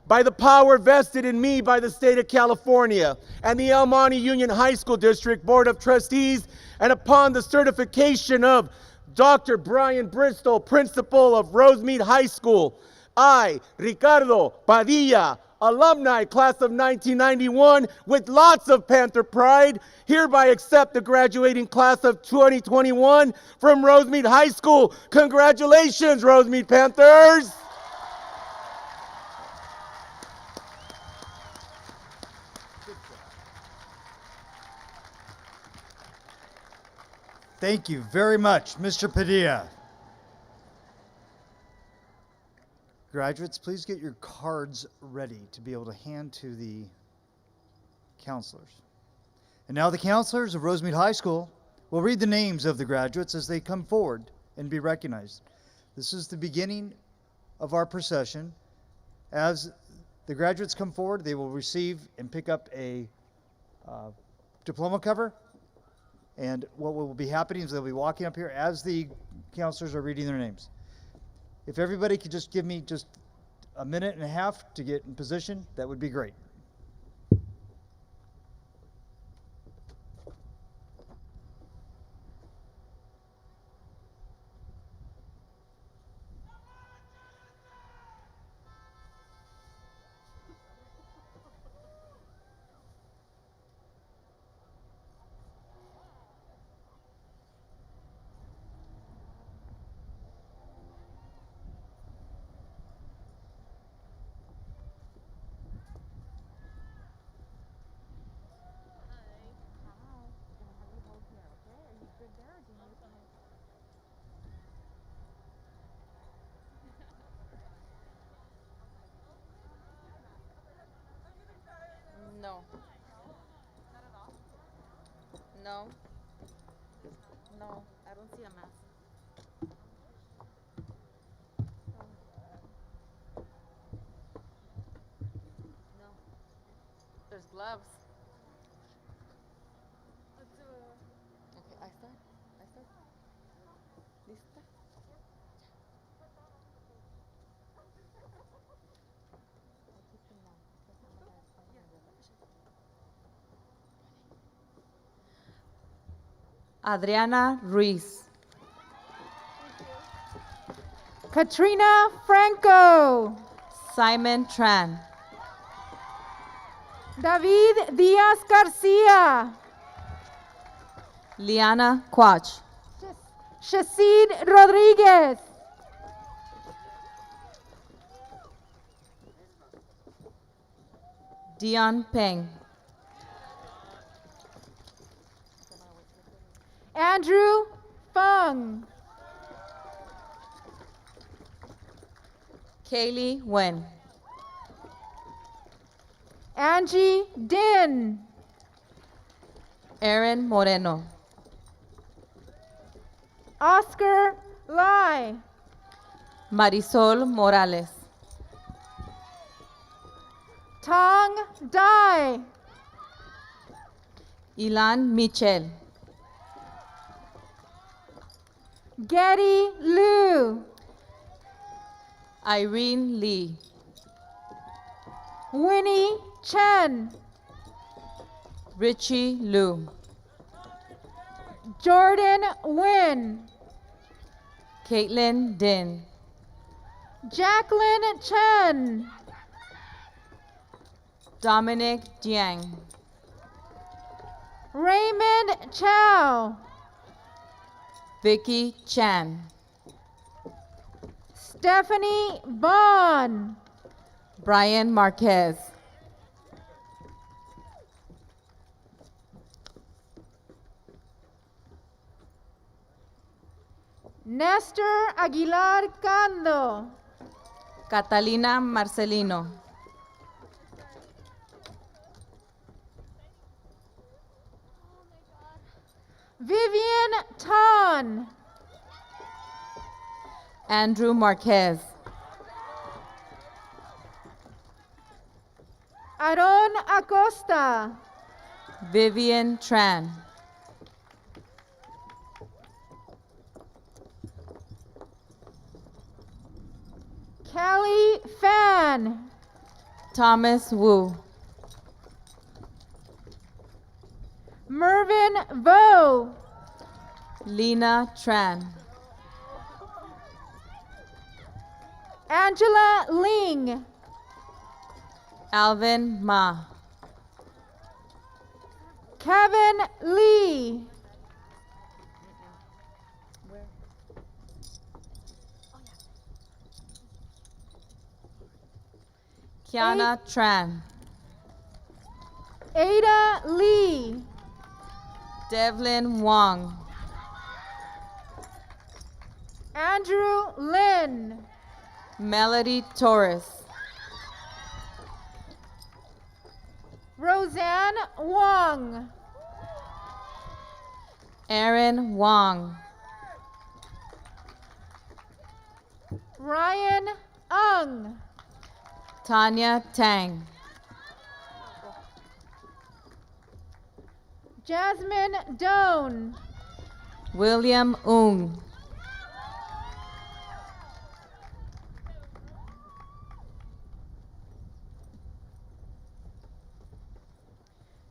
By the power vested in me by the state of California and the Alma Union High School District Board of Trustees, and upon the certification of Dr. Brian Bristol, principal of Rosemead High School, I, Ricardo Padilla, alumni class of 1991, with lots of Panther pride, hereby accept the graduating class of 2021 from Rosemead High School. Congratulations, Rosemead Panthers! Thank you very much, Mr. Padilla. Graduates, please get your cards ready to be able to hand to the counselors. And now the counselors of Rosemead High School will read the names of the graduates as they come forward and be recognized. This is the beginning of our procession. As the graduates come forward, they will receive and pick up a diploma cover. And what will be happening is they'll be walking up here as the counselors are reading their names. If everybody could just give me just a minute and a half to get in position, that would be great. No. No, I don't see a mask. No. There's gloves. Okay, I start. I start. Lista. Adriana Ruiz. Katrina Franco. Simon Tran. David Diaz Garcia. Liana Quach. Jacid Rodriguez. Dion Peng. Andrew Fung. Kaylee Wen. Angie Din. Aaron Moreno. Oscar Lai. Marisol Morales. Tong Dai. Ilan Michel. Getty Liu. Irene Lee. Winnie Chen. Richie Liu. Jordan Wynn. Caitlin Din. Jacqueline Chen. Dominic Jiang. Raymond Chow. Vicky Chan. Stephanie Vaughn. Brian Marquez. Nestor Aguilar Cando. Catalina Marcelino. Vivian Tan. Andrew Marquez. Aaron Acosta. Vivian Tran. Callie Fan. Thomas Wu. Mervyn Vo. Lena Tran. Angela Ling. Alvin Ma. Kevin Lee. Kiana Tran. Ada Lee. Devlin Wong. Andrew Lin. Melody Torres. Roseanne Wong. Aaron Wong. Ryan Ung. Tanya Tang. Jasmine Doan. William Ung.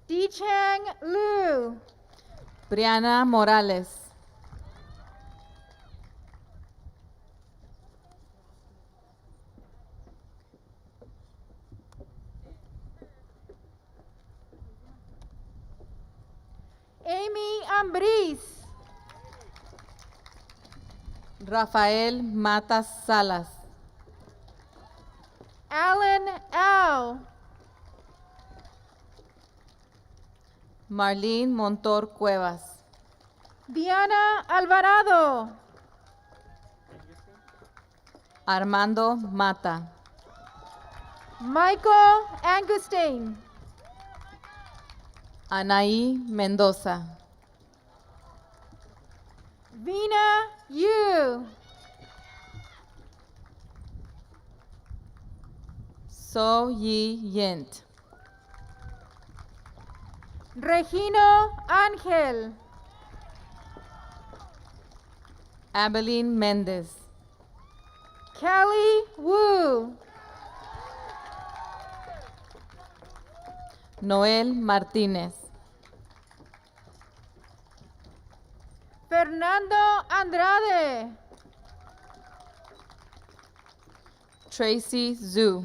Dichang Liu. Brianna Morales. Amy Ambris. Rafael Matas Salas. Alan Au. Marlene Montor Cuevas. Diana Alvarado. Armando Mata. Michael Angustain. Anaí Mendoza. Vina Yu. So Yi Yint. Regino Ángel. Abeline Mendez. Kelly Wu. Noel Martínez. Fernando Andrade. Tracy Zhu.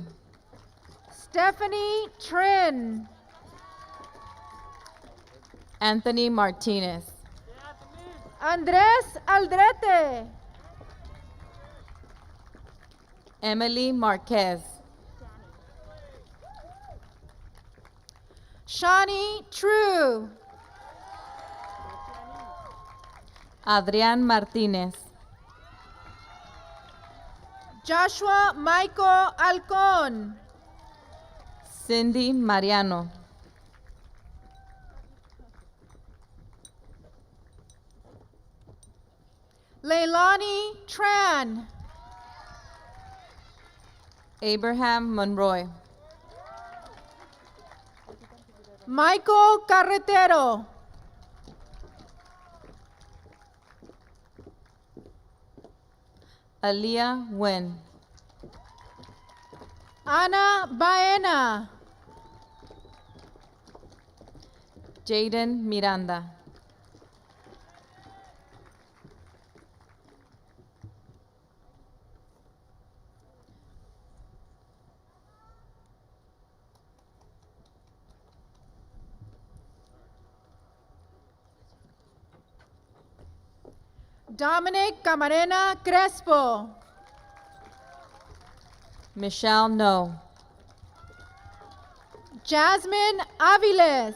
Stephanie Trin. Anthony Martinez. Andrés Aldrete. Emily Marquez. Shawnee True. Adrián Martínez. Joshua Michael Alcón. Cindy Mariano. Leilani Tran. Abraham Monroy. Michael Carretero. Aaliyah Nguyen. Ana Baena. Jaden Miranda. Dominic Camarena Crespo. Michelle No. Jasmine Aviles.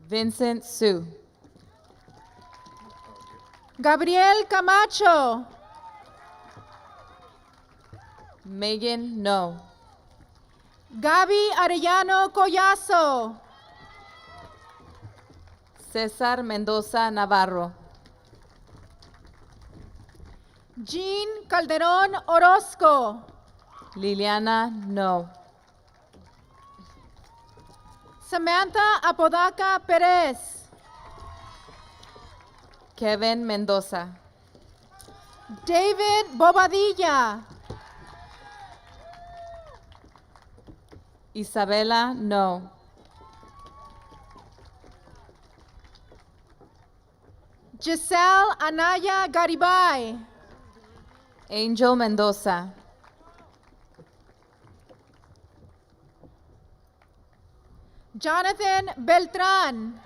Vincent Sue. Gabriel Camacho. Megan No. Gaby Arellano Collazo. Cesar Mendoza Navarro. Jean Calderón Orozco. Liliana No. Samantha Apodaca Perez. Kevin Mendoza. David Bobadilla. Isabela No. Giselle Anaya Garibay. Angel Mendoza. Jonathan Beltran.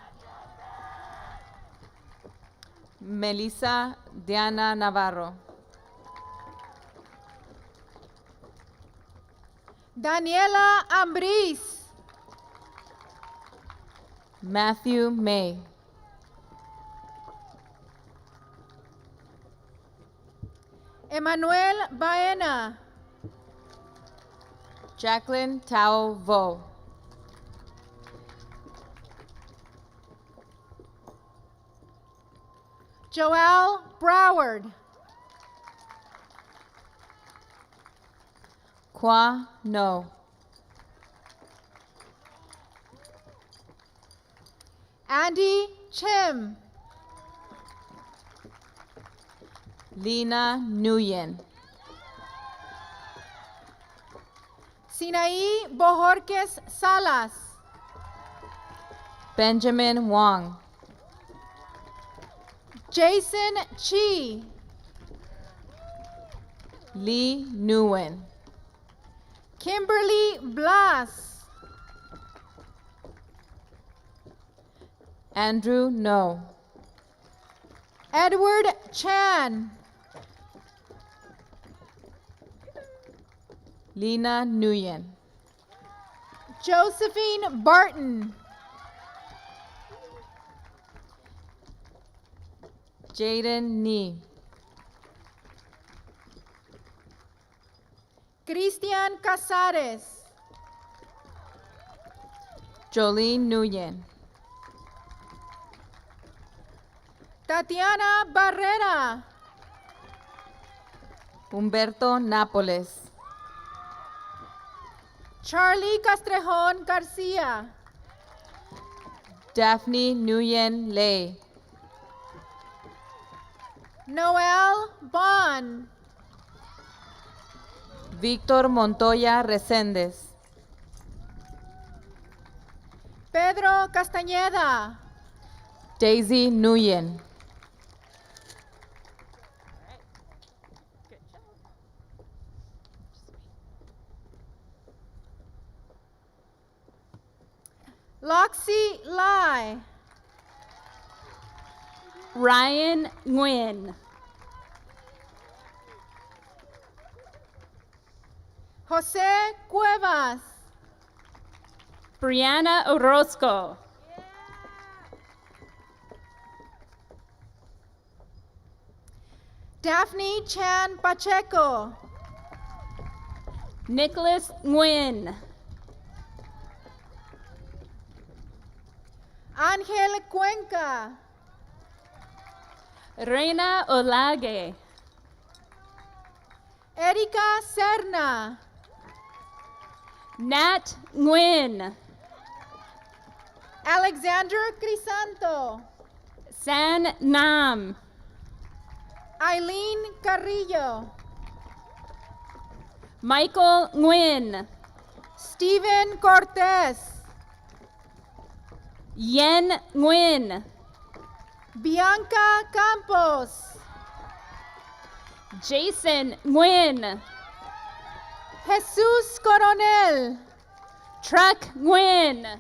Melissa Diana Navarro. Daniela Ambris. Matthew May. Emmanuel Baena. Jacqueline Tao Vo. Joelle Broward. Kwa No. Andy Chim. Lina Nguyen. Sinaí Bojorques Salas. Benjamin Wong. Jason Chi. Lee Nguyen. Kimberly Blas. Andrew No. Edward Chan. Lina Nguyen. Josephine Barton. Jaden Nee. Cristian Casares. Jolene Nguyen. Tatiana Barrera. Humberto Nápoles. Charlie Castrejón Garcia. Daphne Nguyen Lay. Noel Bond. Víctor Montoya Reséndez. Pedro Castañeda. Daisy Nguyen. Loxie Lai. Ryan Nguyen. Jose Cuevas. Brianna Orozco. Daphne Chan Pacheco. Nicholas Nguyen. Ángel Cuenca. Reina Olage. Erika Serna. Nat Nguyen. Alexander Crisanto. San Nam. Eileen Carrillo. Michael Nguyen. Stephen Cortez. Yen Nguyen. Bianca Campos. Jason Nguyen. Jesús Coronel. Truck Nguyen.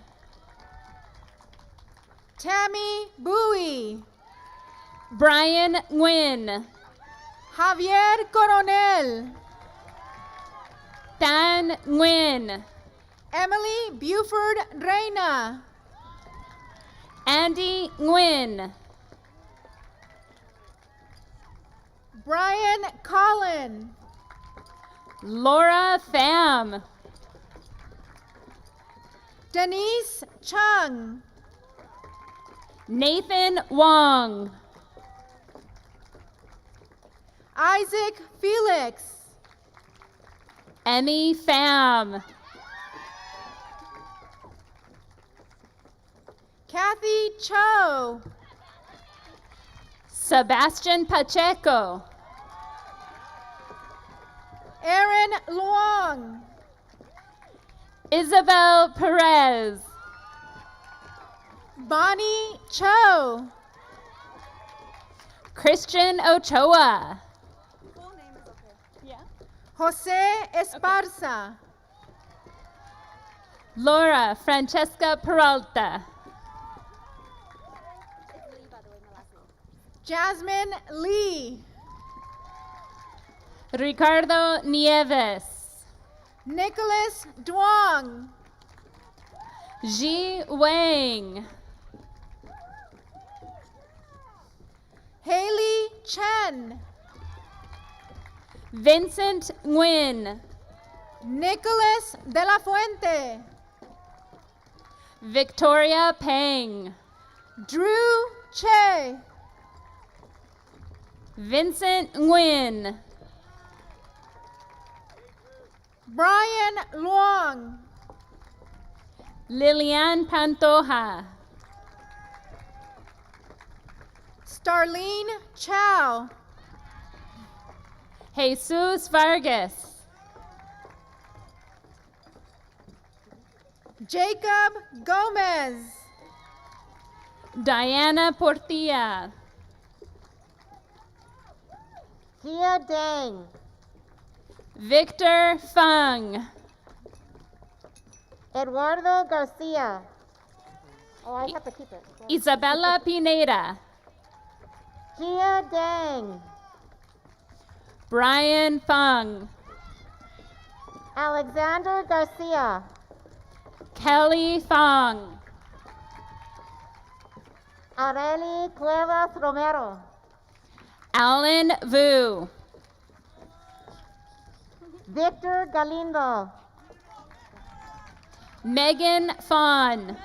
Tammy Bowie. Brian Nguyen. Javier Coronel. Dan Nguyen. Emily Buford Reina. Andy Nguyen. Brian Collin. Laura Pham. Denise Chung. Nathan Wong. Isaac Felix. Emmy Pham. Kathy Cho. Sebastian Pacheco. Aaron Luong. Isabel Perez. Bonnie Cho. Christian Ochoa. Jose Esparza. Laura Francesca Peralta. Jasmine Lee. Ricardo Nieves. Nicholas Duong. Ji Wang. Haley Chen. Vincent Nguyen. Nicholas de la Fuente. Victoria Peng. Drew Che. Vincent Nguyen. Brian Luong. Lilian Pantoja. Starlene Chow. Jesus Vargas. Jacob Gomez. Diana Portilla. Kia Dang. Victor Fung. Eduardo Garcia. Oh, I have to keep it. Isabella Pineda. Kia Dang. Brian Fung. Alexander Garcia. Kelly Fung. Areli Cuevas Romero. Alan Vu. Victor Galindo. Megan Fawn.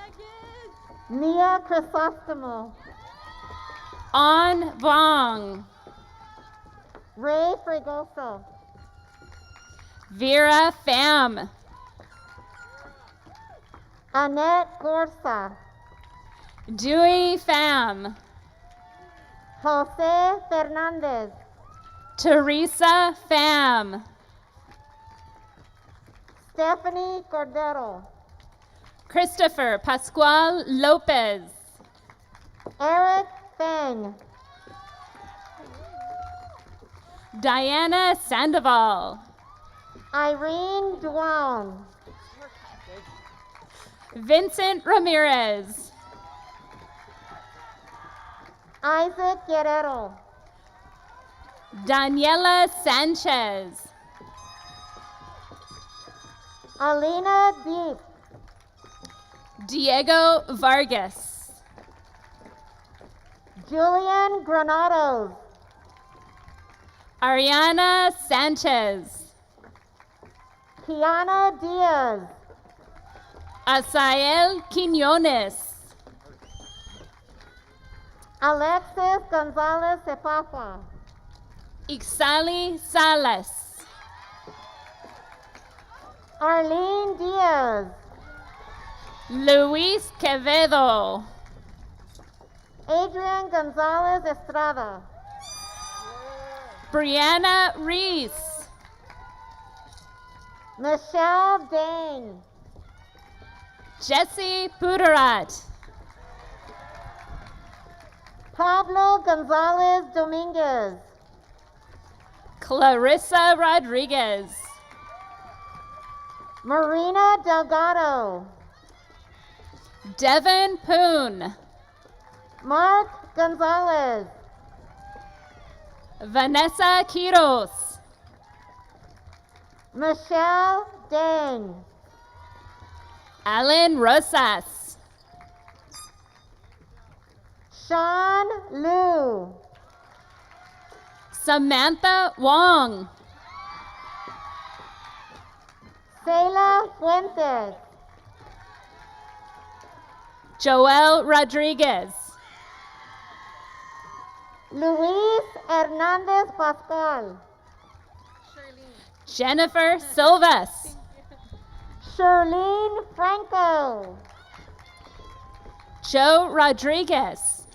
Nia Crisostomo. On Vong, Ray Fregoso, Vera Pham, Annette Gorsa, Dewey Pham, Jose Fernandez, Teresa Pham, Stephanie Cordero, Christopher Pascual Lopez, Eric Feng, Diana Sandoval, Irene Duan, Vincent Ramirez, Isaac Guerrero, Daniela Sanchez, Alina Deep, Diego Vargas, Julian Granados, Ariana Sanchez, Kiana Diaz, Asael Quiñones, Alexis Gonzalez Cepapa, Ixali Salas, Arlene Diaz, Luis Quevedo, Adrian Gonzalez Estrada, Brianna Reese, Michelle Dane, Jesse Puderat, Pablo Gonzalez Dominguez, Clarissa Rodriguez, Marina Delgado, Devin Poon, Mark Gonzalez, Vanessa Quiros, Michelle Dang, Alan Rosas, Sean Liu, Samantha Wong, Seila Fuentes, Joel Rodriguez, Luis Hernandez Pascual, Jennifer Silvas, Charlene Franco, Joe Rodriguez,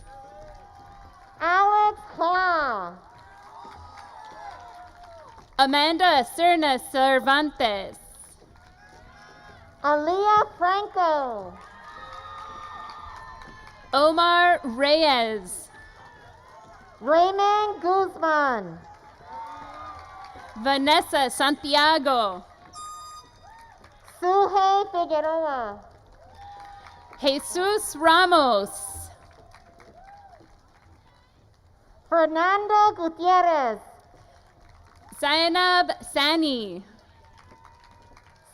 Alex Claw, Amanda Cerna Cervantes, Aaliyah Franco, Omar Reyes, Raymond Guzman, Vanessa Santiago, Suhey Figueroa, Jesus Ramos, Fernando Gutierrez, Zainab Sani,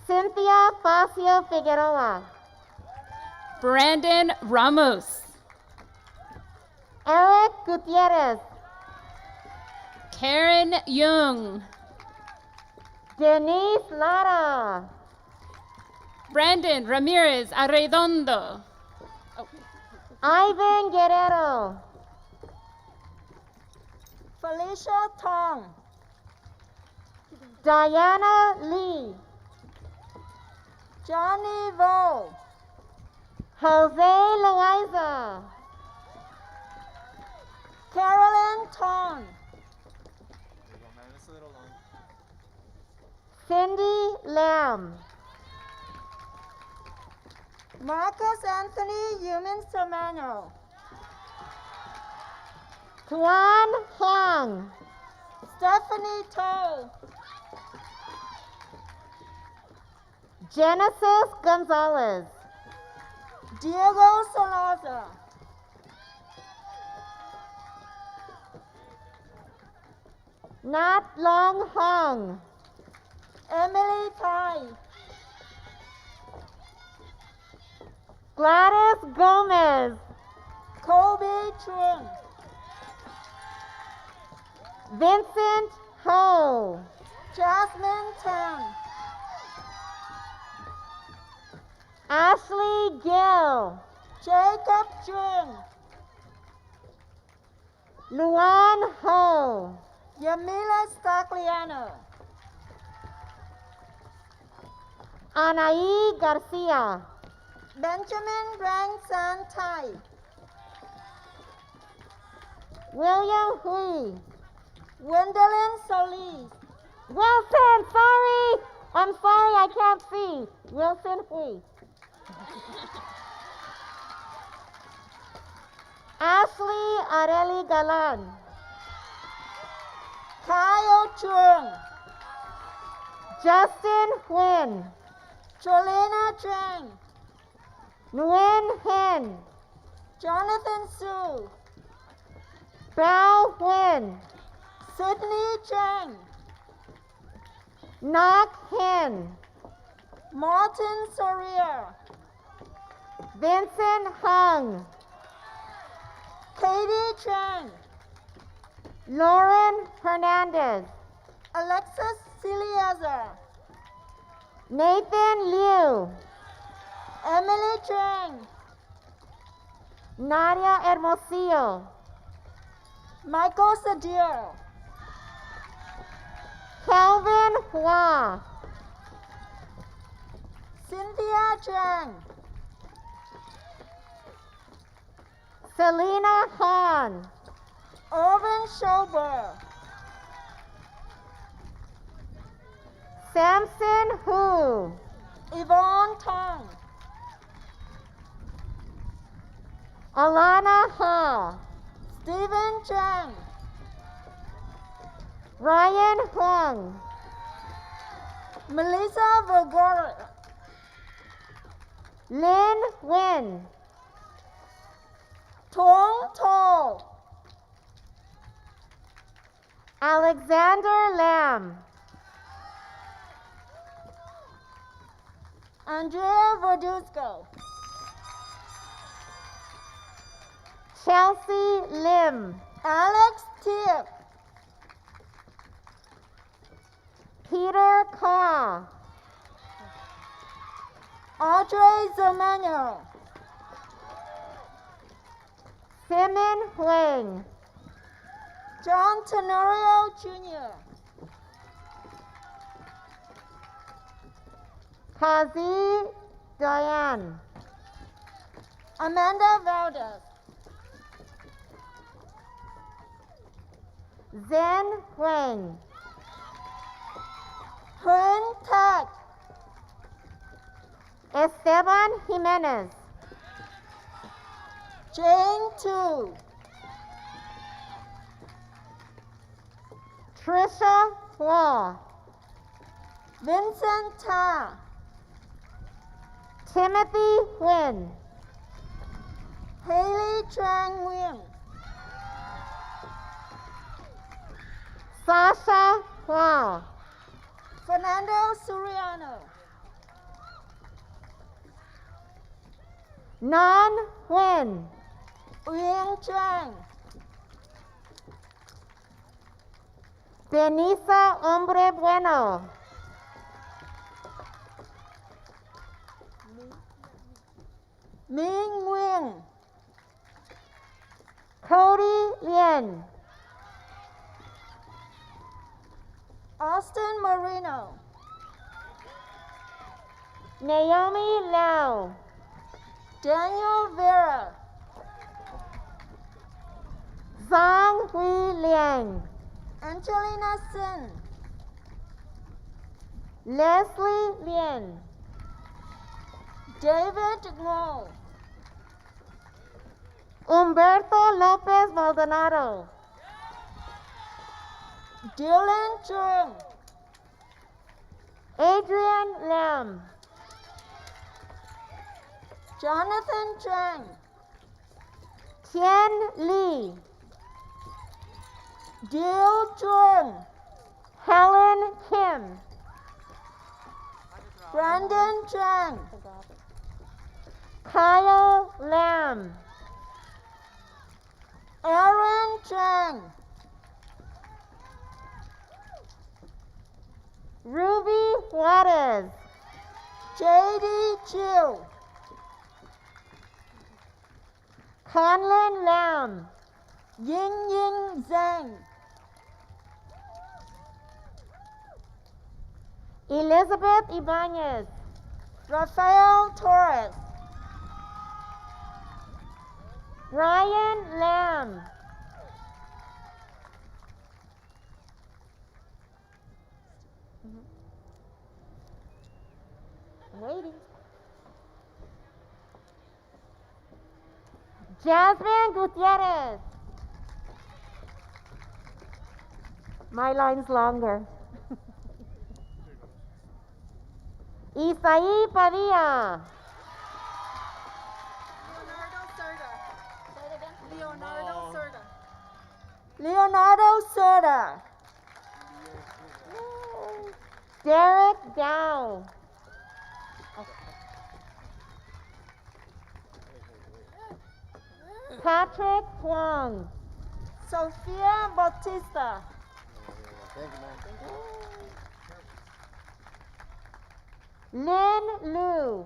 Cynthia Facio Figueroa, Brandon Ramos, Eric Gutierrez, Karen Young, Denise Lara, Brandon Ramirez Arredondo, Ivan Guerrero, Felicia Tong, Diana Lee, Johnny Vo, Jose Loaiza, Carolyn Tong, Cindy Lamb, Marcus Anthony Human Samano, Tuan Huang, Stephanie Toll, Genesis Gonzalez, Diego Salazar, Nat Long Hong, Emily Tai, Gladys Gomez, Kobe Chun, Vincent Ho, Jasmine Tang, Ashley Gill, Jacob Jun, Luan Ho, Yamila Stagliano, Anaí Garcia, Benjamin Grandson Tai, William Hui, Gwendolyn Solis, Wilson, sorry! I'm sorry, I can't see. Wilson Hui. Ashley Areli Galan, Kyle Chung, Justin Nguyen, Jolena Chang, Nguyen Hen, Jonathan Su, Bao Nguyen, Sydney Chang, Nok Hen, Martin Soria, Vincent Hung, Katie Chang, Lauren Hernandez, Alexis Siliezer, Nathan Liu, Emily Chang, Nadia Hermosillo, Michael Sadir, Kelvin Hua, Cynthia Chang, Selena Han, Irvin Schober, Samson Hu, Yvonne Tong, Alana Ha, Stephen Chang, Ryan Huang, Melissa Vergara, Lin Wen, Tong To, Alexander Lam, Andrea Verduzco, Chelsea Lim, Alex Tip, Peter Kaw, Audrey Zamano, Simon Huang, John Tenorio Jr., Kazi Diane, Amanda Valdez, Zen Huang, Hun Tak, Esteban Jimenez, Jane Tu, Trisha Hua, Vincent Ta, Timothy Nguyen, Haley Trang Nguyen, Sasha Hua, Fernando Suriano, Nan Nguyen, Uyang Chang, Benisa Hombre Bueno, Ming Nguyen, Cody Lien, Austin Marino, Naomi Lau, Daniel Vera, Zhang Hui Liang, Angelina Sin, Leslie Lien, David Ngo, Humberto Lopez Maldonado, Dylan Chung, Adrian Lam, Jonathan Chang, Tian Lee, Dil Chung, Helen Kim, Brandon Chang, Kyle Lam, Aaron Chang, Ruby Juarez, JD Chiu, Conlon Lam, Ying Ying Zhang. Elizabeth Ibanez. Rafael Torres. Brian Lamb. Waiting. Jasmine Gutierrez. My line's longer. Isaí Padilla. Leonardo Serta. Leonardo Serta. Derek Dow. Patrick Huang. Sofia Bautista. Lynn Liu.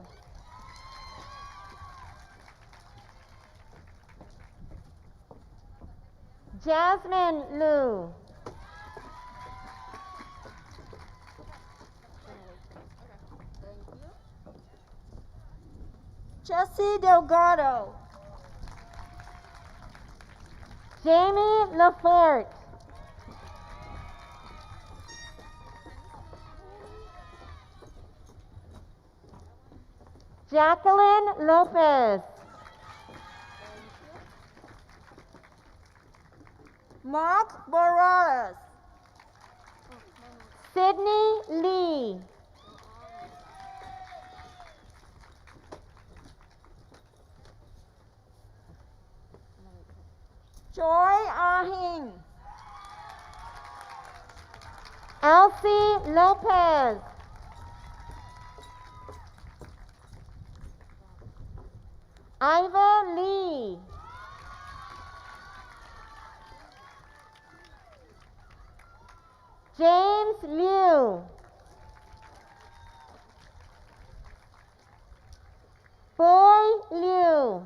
Jasmine Liu. Jesse Delgado. Jamie Lafort. Jacqueline Lopez. Mark Morales. Sydney Lee. Joy Ahing. Elsie Lopez. Iva Lee. James Liu. Boy Liu.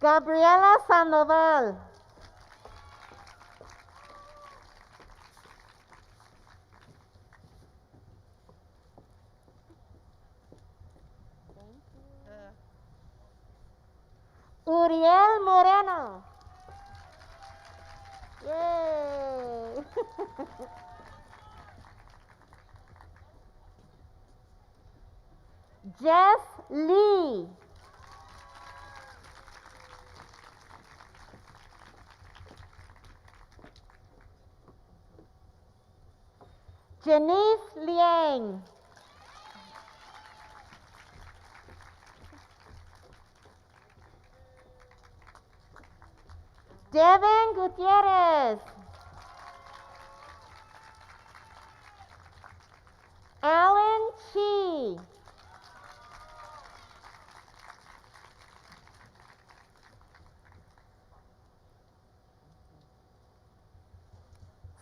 Gabriela Sandoval. Uriel Moreno. Yay! Jess Lee. Janice Liang. Devin Gutierrez. Alan Chi.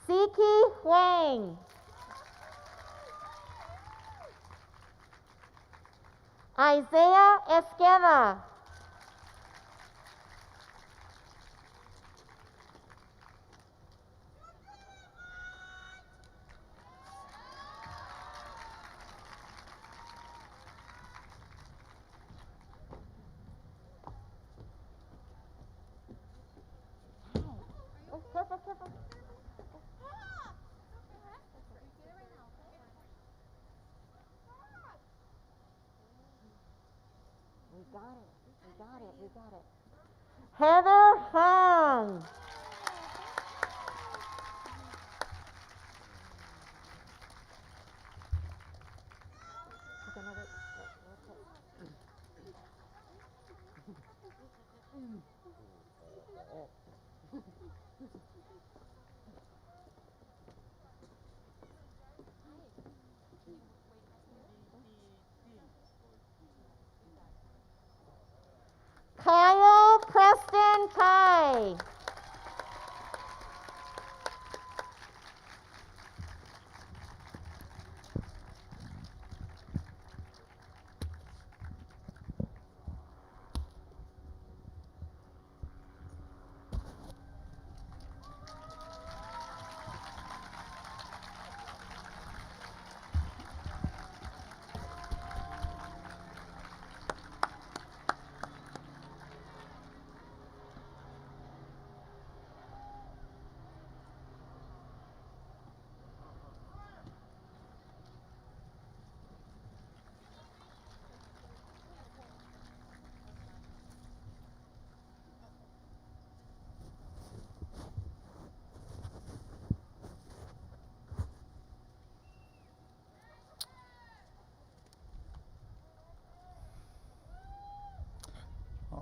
Siki Huang. Isaiah Esqueda. Careful. We got it. Heather Hong. Kyle Preston Tai.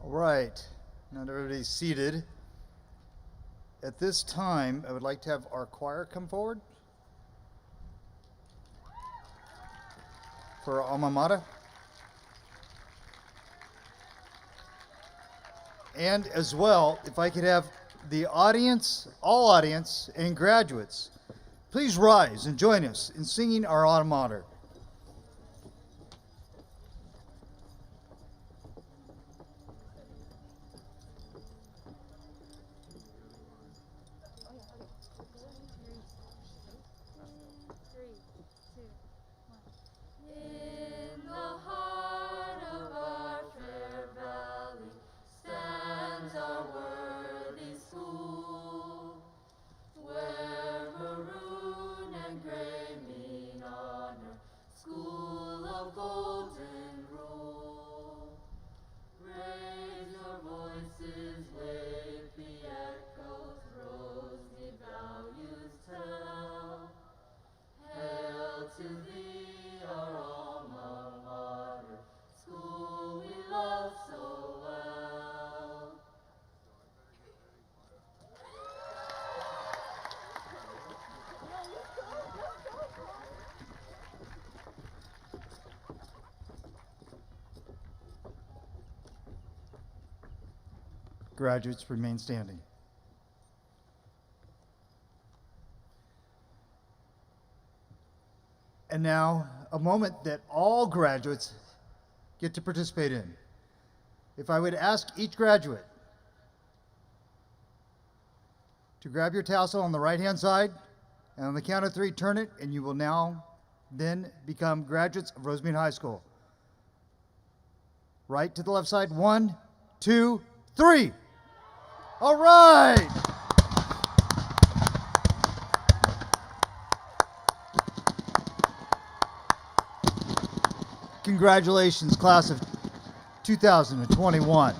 All right, now that everybody's seated, at this time, I would like to have our choir come forward for our alma mater. And as well, if I could have the audience, all audience, and graduates, please rise and join us in singing our alma mater. In the heart of our fair valley stands our worthy school, where maroon and gray mean honor, school of golden rule. Raise your voices, wake the echoes, Rosemead values tell. Hail to thee, our alma mater, school we love so well. Graduates, remain standing. And now, a moment that all graduates get to participate in. If I would ask each graduate to grab your tassel on the right-hand side, and on the count of 3, turn it, and you will now then become graduates of Rosemead High School. Right to the left side, 1, 2, 3. All right. Congratulations, class of 2021.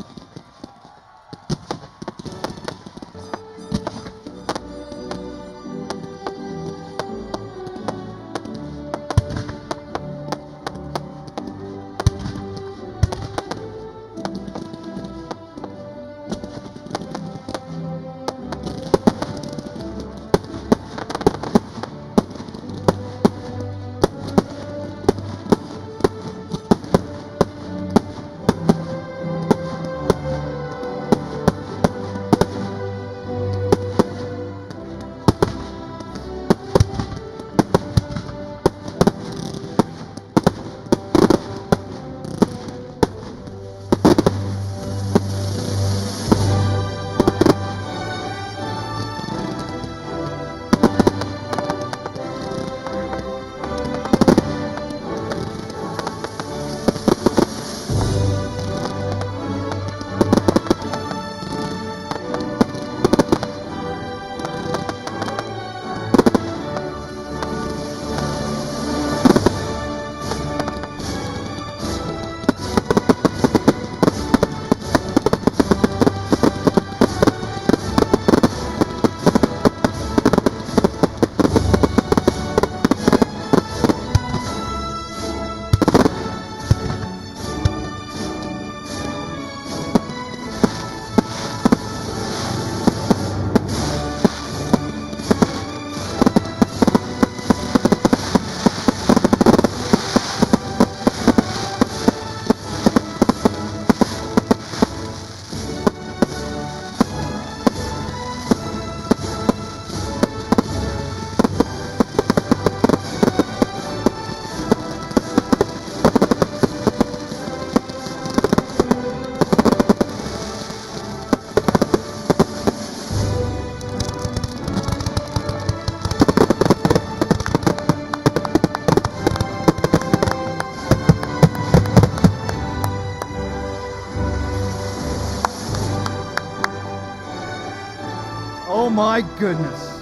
Oh my goodness.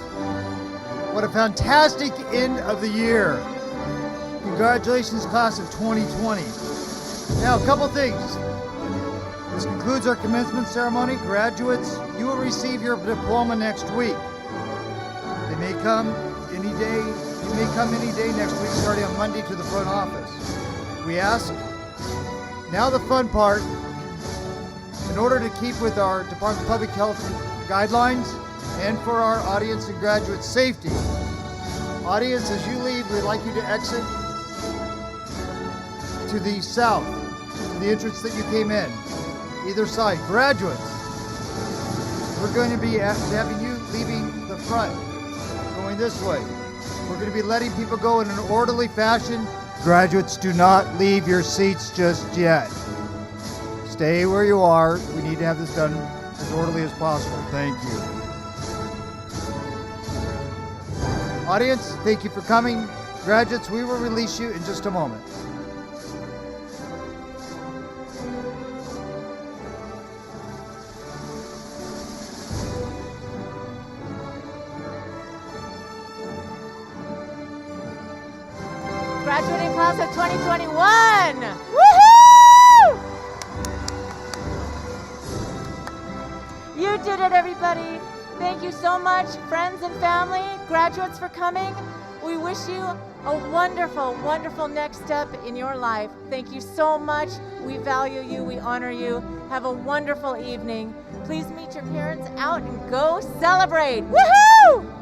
What a fantastic end of the year. Congratulations, class of 2020. Now, a couple things. This concludes our commencement ceremony. Graduates, you will receive your diploma next week. They may come any day. You may come any day next week, starting on Monday, to the front office. We ask, now the fun part. In In order to keep with our Department of Public Health guidelines and for our audience and graduate safety, audience, as you leave, we'd like you to exit to the south, to the entrance that you came in, either side. Graduates, we're going to be having you leaving the front, going this way. We're going to be letting people go in an orderly fashion. Graduates, do not leave your seats just yet. Stay where you are. We need to have this done as orderly as possible. Thank you. Audience, thank you for coming. Graduates, we will release you in just a moment. Graduating class of 2021! Woohoo! You did it, everybody. Thank you so much, friends and family, graduates, for coming. We wish you a wonderful, wonderful next step in your life. Thank you so much. We value you. We honor you. Have a wonderful evening. Please meet your parents out and go celebrate. Woohoo!